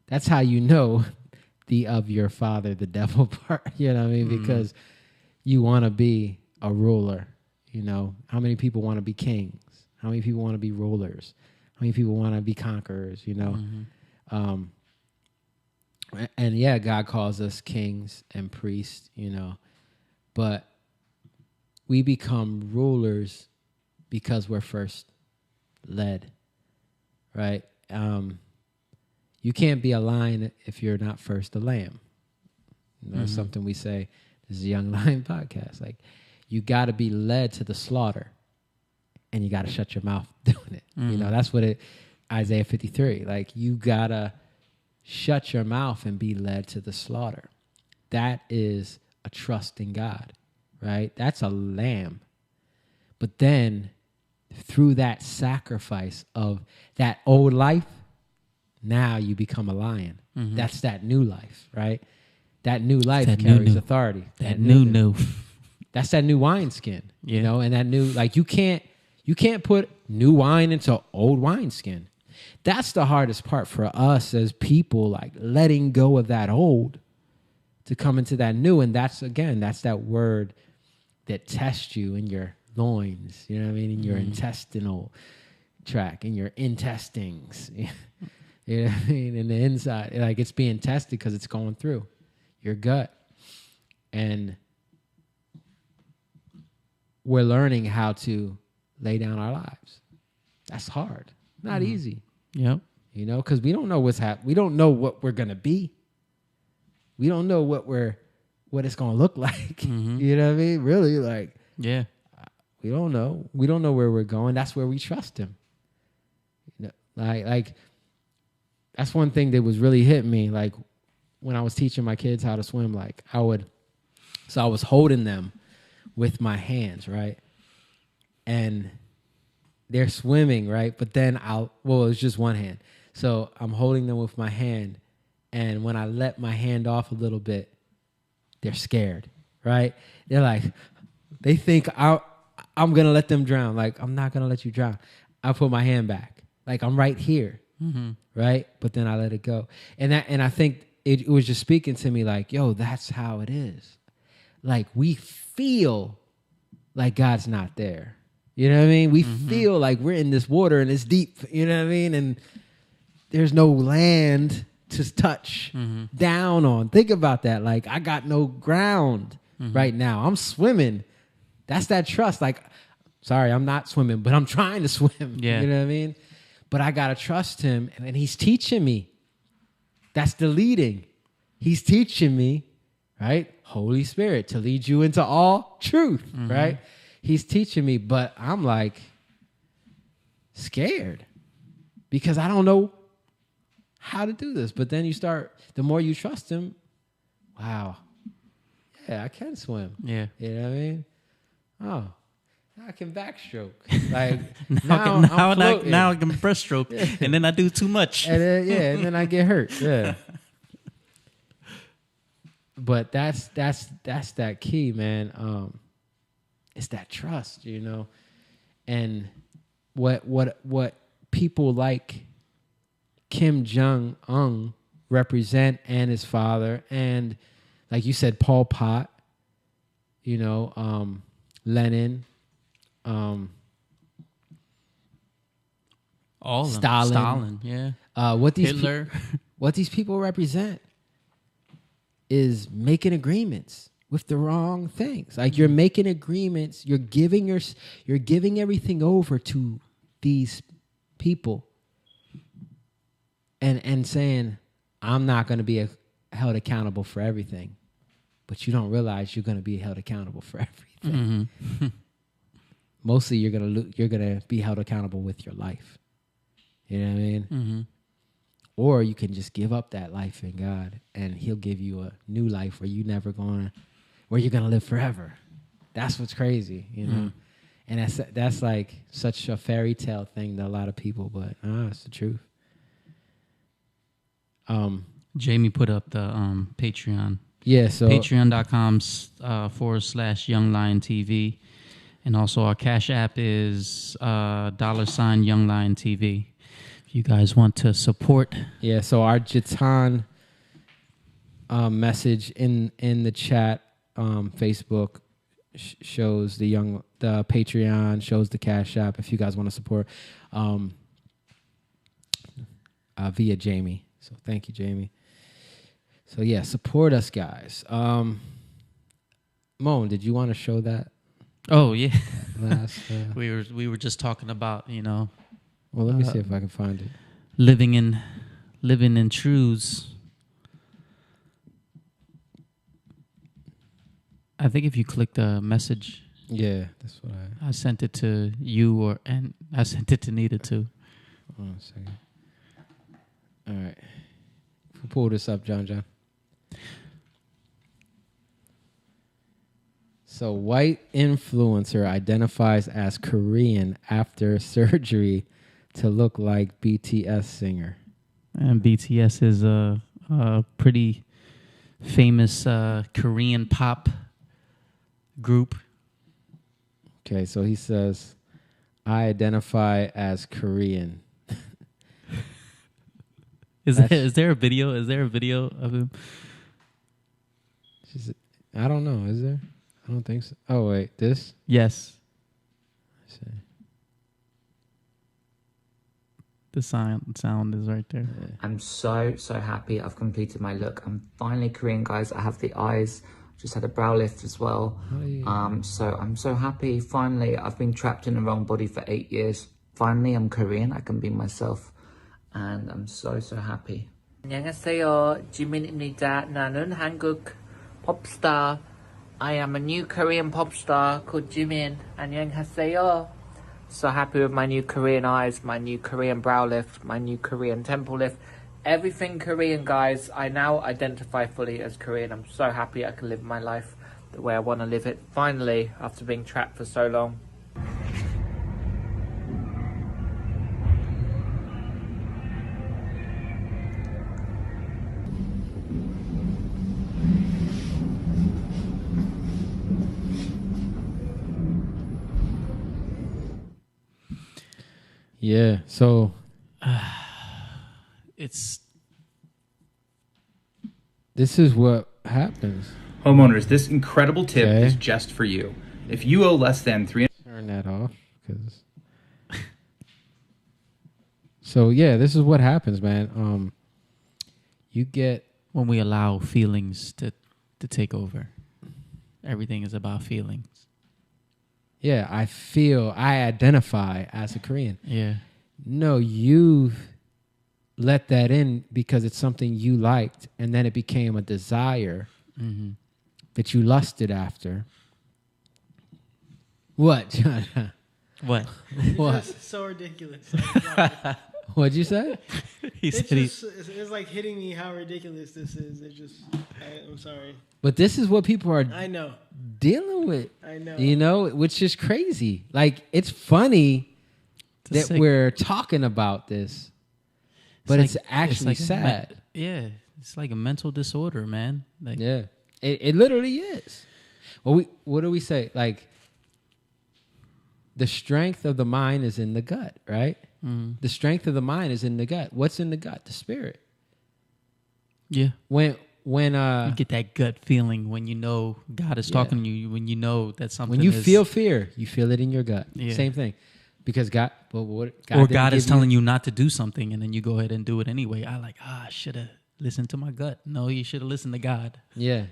That's how you know the of your father, the devil part. You know what I mean? Because you want to be a ruler. How many people want to be kings? How many people want to be rulers? How many people want to be conquerors? And yeah, God calls us kings and priests, but we become rulers because we're first led, right? You can't be a lion if you're not first a lamb. That's something we say. This is a Young Lion podcast. Like, you got to be led to the slaughter, and you got to shut your mouth doing it. That's what Isaiah 53. Like, you got to shut your mouth and be led to the slaughter. That is a trust in God, right? That's a lamb. But then through that sacrifice of that old life, now you become a lion. That's that new life, right? That new life That carries new. authority. That new. That's that new wineskin, Yeah. and that new, like, you can't put new wine into old wineskin. That's the hardest part for us as people, like letting go of that old to come into that new. And that's that word that tests you in your loins, you know what I mean? In your intestinal tract, in your intestines, you know what I mean? In the inside, like, it's being tested because it's going through your gut. And we're learning how to lay down our lives. That's hard. Not easy. Yep. Because we don't know what's happening. We don't know what we're gonna be. We don't know what it's gonna look like. You know what I mean? Really, like, Yeah. we don't know. We don't know where we're going. That's where we trust him. Like that's one thing that was really hitting me. Like, when I was teaching my kids how to swim, like, I would So I was holding them with my hands, right? And they're swimming, right? But then it was just one hand. So I'm holding them with my hand. And when I let my hand off a little bit, they're scared, right? They're like, they think I'm going to let them drown. Like, I'm not going to let you drown. I put my hand back. Like, I'm right here, right? But then I let it go. And I think it was just speaking to me like, yo, that's how it is. Like, we feel like God's not there. You know what I mean? We feel like we're in this water and it's deep. You know what I mean? And there's no land to touch down on. Think about that. Like, I got no ground right now. I'm swimming. That's that trust. Like, sorry, I'm not swimming, but I'm trying to swim. Yeah. You know what I mean? But I got to trust him. And he's teaching me. That's the leading. He's teaching me, right? Holy Spirit, to lead you into all truth, right? He's teaching me, but I'm like scared because I don't know how to do this. But then the more you trust him, wow, yeah, I can swim. Yeah. You know what I mean? Oh, I can backstroke. Like now I can breaststroke, and then I do too much. And then I get hurt. Yeah. But that's that key, man. It's that trust, you know. And what people like Kim Jong-un represent, and his father, and like you said, Pol Pot, you know, Lenin, all of them. Stalin, yeah. What these Hitler. What these people represent is making agreements with the wrong things. Like, you're making agreements, you're giving everything over to these people, and saying, I'm not going to be held accountable for everything, but you don't realize you're going to be held accountable for everything. Mostly, you're gonna be held accountable with your life. You know what I mean? Or you can just give up that life in God, and He'll give you a new life where you're gonna live forever. That's what's crazy, you know. And that's like such a fairy tale thing to a lot of people, but it's the truth. Jamie put up the Patreon. Yeah, so patreon.com/youngliontv, and also our Cash App is $youngliontv. If you guys want to support. Yeah, so our Jatan message in the chat, Facebook shows the Patreon, shows the Cash App if you guys want to support via Jamie. So thank you, Jamie. So yeah, support us, guys. Moan, did you want to show that? Oh yeah, last we were just talking about, you know. Well, let me see if I can find it. Living in truths. I think if you click the message, yeah, that's what I sent it to you, and I sent it to Nita too. Hold on a second. All right, pull this up, John. So, white influencer identifies as Korean after surgery to look like BTS singer. And BTS is a pretty famous Korean pop group. Okay, so he says, I identify as Korean. Is there a video? Is there a video of him? I don't know. Is there? I don't think so. Oh, wait. This? Yes. Let's see. The sound is right there. Yeah. I'm so happy I've completed my look. I'm finally Korean, guys. I have the eyes. Just had a brow lift as well. Oh, yeah. So I'm so happy. Finally, I've been trapped in the wrong body for 8 years. Finally, I'm Korean. I can be myself. And I'm so happy. 안녕하세요. 지민입니다. 나는 한국 popstar. I am a new Korean pop star called Jimin. 안녕하세요. So happy with my new Korean eyes, my new Korean brow lift, my new Korean temple lift. Everything Korean, guys. I now identify fully as Korean. I'm so happy I can live my life the way I want to live it. Finally, after being trapped for so long. Yeah. So It's this is what happens. Homeowners, this incredible tip Okay. is just for you. If you owe less than Turn that off because. So yeah, this is what happens, man. You get when we allow feelings to take over. Everything is about feelings. yeah. I identify as a Korean. Yeah. No, you've let that in because it's something you liked, and then it became a desire Mm-hmm. that you lusted after. What, John? What? What? It's so ridiculous. What'd you say? He said he, It's like hitting me how ridiculous this is. I'm sorry. But this is what people are I know. dealing with. I know. You know, which is crazy. Like, it's funny that sick. we're talking about this, but it's like- actually like a sad. yeah. It's like a mental disorder, man. Like, Yeah, it literally is. Well, what do we say? Like, the strength of the mind is in the gut, right? mhm. The strength of the mind is in the gut. What's in the gut? The spirit. Yeah. When You get that gut feeling when you know God is talking to you, when you know that something when you is, feel fear, you feel it in your gut. Yeah. Same thing. Because God, but what or God is telling you not to do something and then you go ahead and do it anyway. I should have listened to my gut. No, you should have listened to God. Yeah.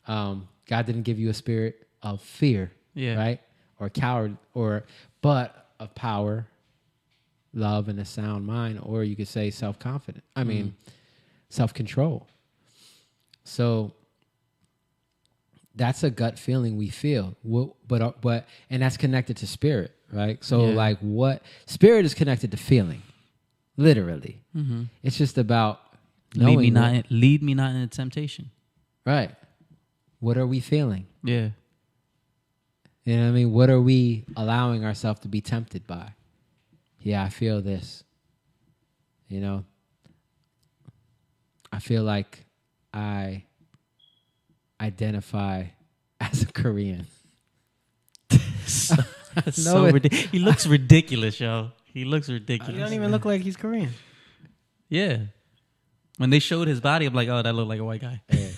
God didn't give you a spirit of fear, Yeah. right? Or coward, but of power, love, and a sound mind, or you could say self-confident. I mean, self-control. So that's a gut feeling we feel, but and that's connected to spirit, right? So Yeah. like, what spirit is connected to feeling, literally. Mm-hmm. It's just about Lead me knowing lead me not into temptation. right. What are we feeling? Yeah. You know what I mean? What are we allowing ourselves to be tempted by? Yeah, I feel this. You know? I feel like I identify as a Korean. So he looks ridiculous, yo. He looks He ridiculous. don't even look like he's Korean. Yeah. When they showed his body, I'm like, oh, that looked like a white guy. Yeah.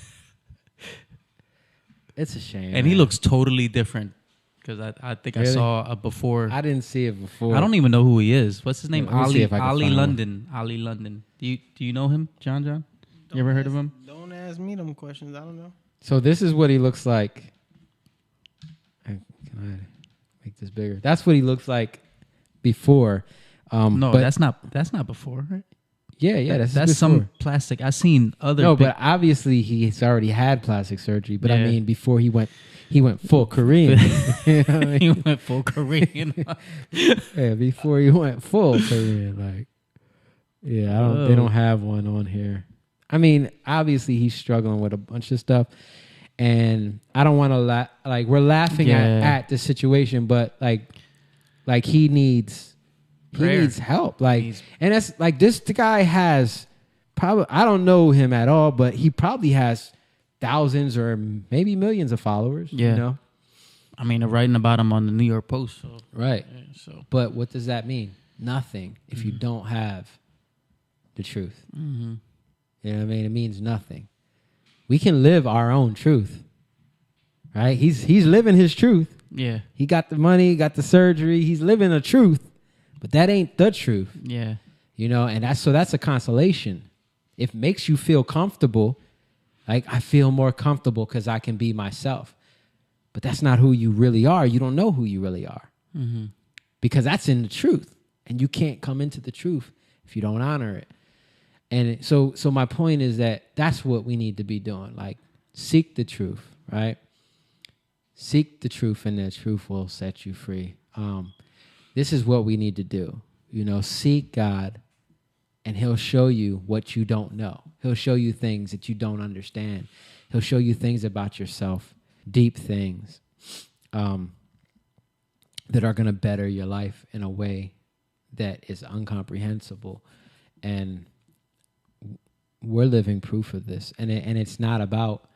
It's a shame. And he man. looks totally different. Because I think Really? I saw a before. I didn't see it before. I don't even know who he is. What's his name? Let me see if I can Ali find London. Ali London. Do you know him, John? You ever heard of him? Don't ask me them questions. I don't know. So this is what he looks like. Can I make this bigger? That's what he looks like before. No, but that's not before, right? yeah, that's That's before. some plastic. I've seen other. No, big- but obviously he's already had plastic surgery. But I Yeah. mean, before he went full Korean. You know what I mean? he went full Korean. Yeah, before he went full Korean, like, yeah, they Oh. don't have one on here. I mean, obviously he's struggling with a bunch of stuff, and I don't want to like we're laughing Yeah. at the situation, but like he needs Prayer. help, like, Needs- and that's like the guy has probably, I don't know him at all, but he probably has thousands or maybe millions of followers. Yeah. You know, I mean, they're writing about him on the New York Post. So, right? yeah, so. But what does that mean? Nothing if you don't have the truth. Mm-hmm. You know what I mean? It means nothing. We can live our own truth, right? He's living his truth. Yeah. He got the money, got the surgery. He's living the truth, but that ain't the truth, Yeah. you know. And that's a consolation. It makes you feel comfortable. Like, I feel more comfortable because I can be myself. But that's not who you really are. You don't know who you really are, Mm-hmm. because that's in the truth, and you can't come into the truth if you don't honor it. And so my point is that that's what we need to be doing. Like, seek the truth, right? Seek the truth, and the truth will set you free. This is what we need to do. You know, seek God, and he'll show you what you don't know. He'll show you things that you don't understand. He'll show you things about yourself deep things that are going to better your life in a way that is incomprehensible. And we're living proof of this. And it's not about,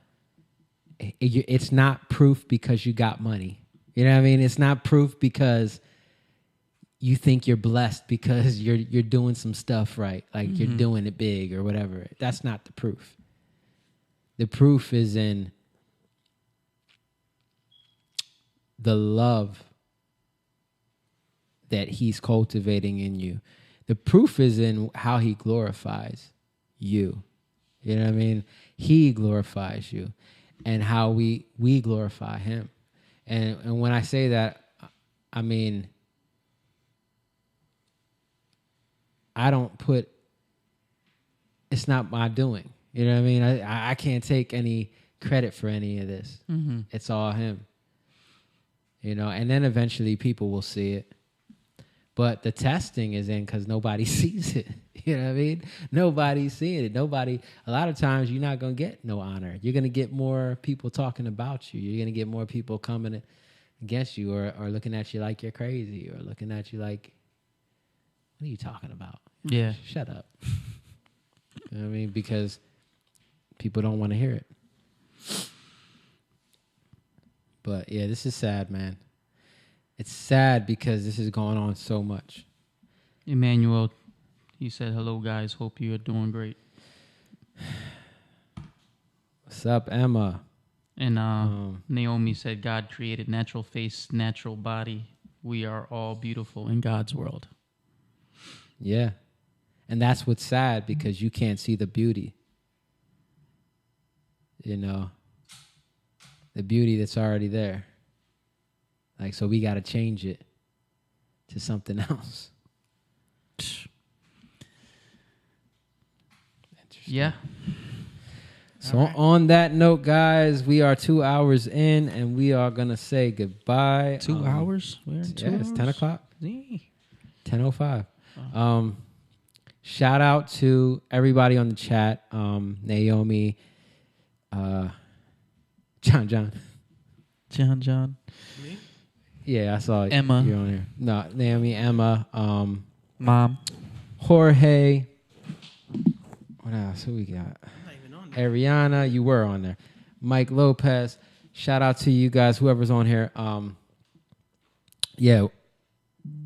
it's not proof because you got money. You know what I mean? It's not proof because you think you're blessed because you're doing some stuff right, like you're doing it big or whatever. That's not the proof. The proof is in the love that he's cultivating in you. The proof is in how he glorifies you. You know what I mean? He glorifies you, and how we glorify him. And when I say that, I mean, I don't put, it's not my doing. You know what I mean? I can't take any credit for any of this. It's all him. You know, and then eventually people will see it. But the testing is in because nobody sees it. You know what I mean? Nobody's seeing it. A lot of times you're not going to get no honor. You're going to get more people talking about you. You're going to get more people coming against you or looking at you like you're crazy or looking at you like, what are you talking about? Yeah. Shut up. You know what I mean? Because people don't want to hear it. But yeah, this is sad, man. It's sad because this is going on so much. Emmanuel, he said, hello, guys. Hope you are doing great. What's up, Emma? And Naomi said, God created natural face, natural body. We are all beautiful in God's world. Yeah. And that's what's sad because you can't see the beauty. You know, the beauty that's already there. Like, so we got to change it to something else. Yeah. So on that note, guys, we are 2 hours in and we are going to say goodbye. 2 hours? We're in 2 hours? It's 10 o'clock. Yeah. 10:05. Shout out to everybody on the chat. Naomi, John. Me? Yeah, I saw Emma. you on here. No, Naomi, Emma, Mom. Jorge. What else? Who we got? I'm not even on there. Ariana, you were on there. Mike Lopez. Shout out to you guys, whoever's on here. Yeah,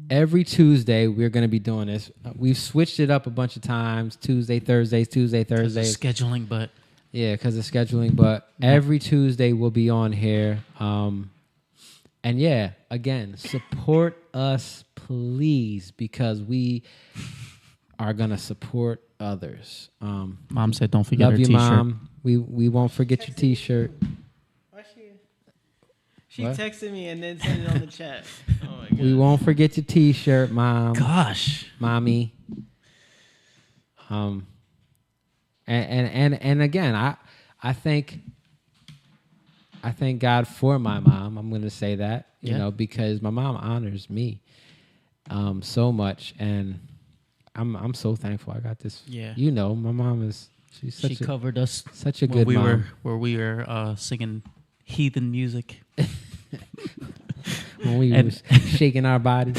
every Tuesday we're going to be doing this. We've switched it up a bunch of times. Tuesday, Thursdays. Scheduling, but... Yeah, because of scheduling. But every Tuesday we'll be on here. And yeah, again, support us, please, because we are going to support others. Mom said don't forget love her you, t-shirt. Mom. We won't forget your T-shirt. Why she What? texted me and then sent it on the chat. Oh my god. We won't forget your T-shirt, Mom. Gosh. Mommy. And again, I thank God for my mom. I'm going to say that, you know, because my mom honors me so much, and I'm so thankful I got this. Yeah. You know, my mom she covered us such a good mom. Where we were singing heathen music. When we were shaking our bodies.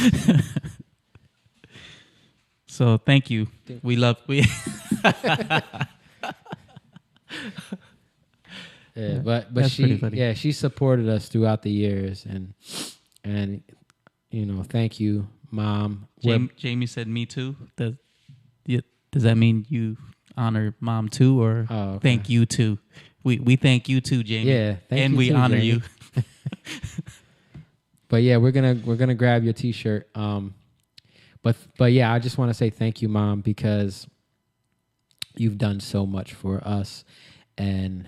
So thank you. We Yeah, but That's pretty funny. she supported us throughout the years, and you know, thank you, Mom. Jamie said me too. Does that mean you honor Mom too, or thank you too? We thank you too, Jamie. Yeah, thank and you we too, honor Jamie. you. But yeah, we're gonna grab your T-shirt. But yeah, I just want to say thank you, Mom, because you've done so much for us, and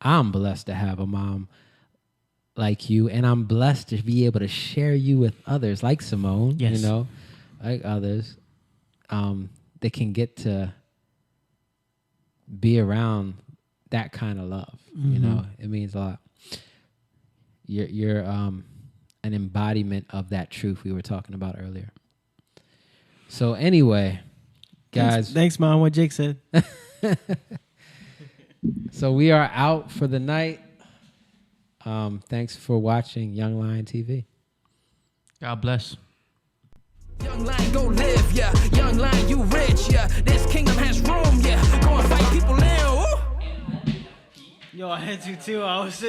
I'm blessed to have a mom like you, and I'm blessed to be able to share you with others like Simone, Yes. you know, like others, that can get to be around that kind of love. You know, it means a lot. You're an embodiment of that truth we were talking about earlier. So anyway, guys. Thanks, Mom. What Jake said. So we are out for the night. Thanks for watching Young Lion TV. God bless. Young lion, go live, yeah. Young lion, you rich, yeah. This kingdom has room, yeah. Go and fight people now. Woo. Yo, I had to too. I was sitting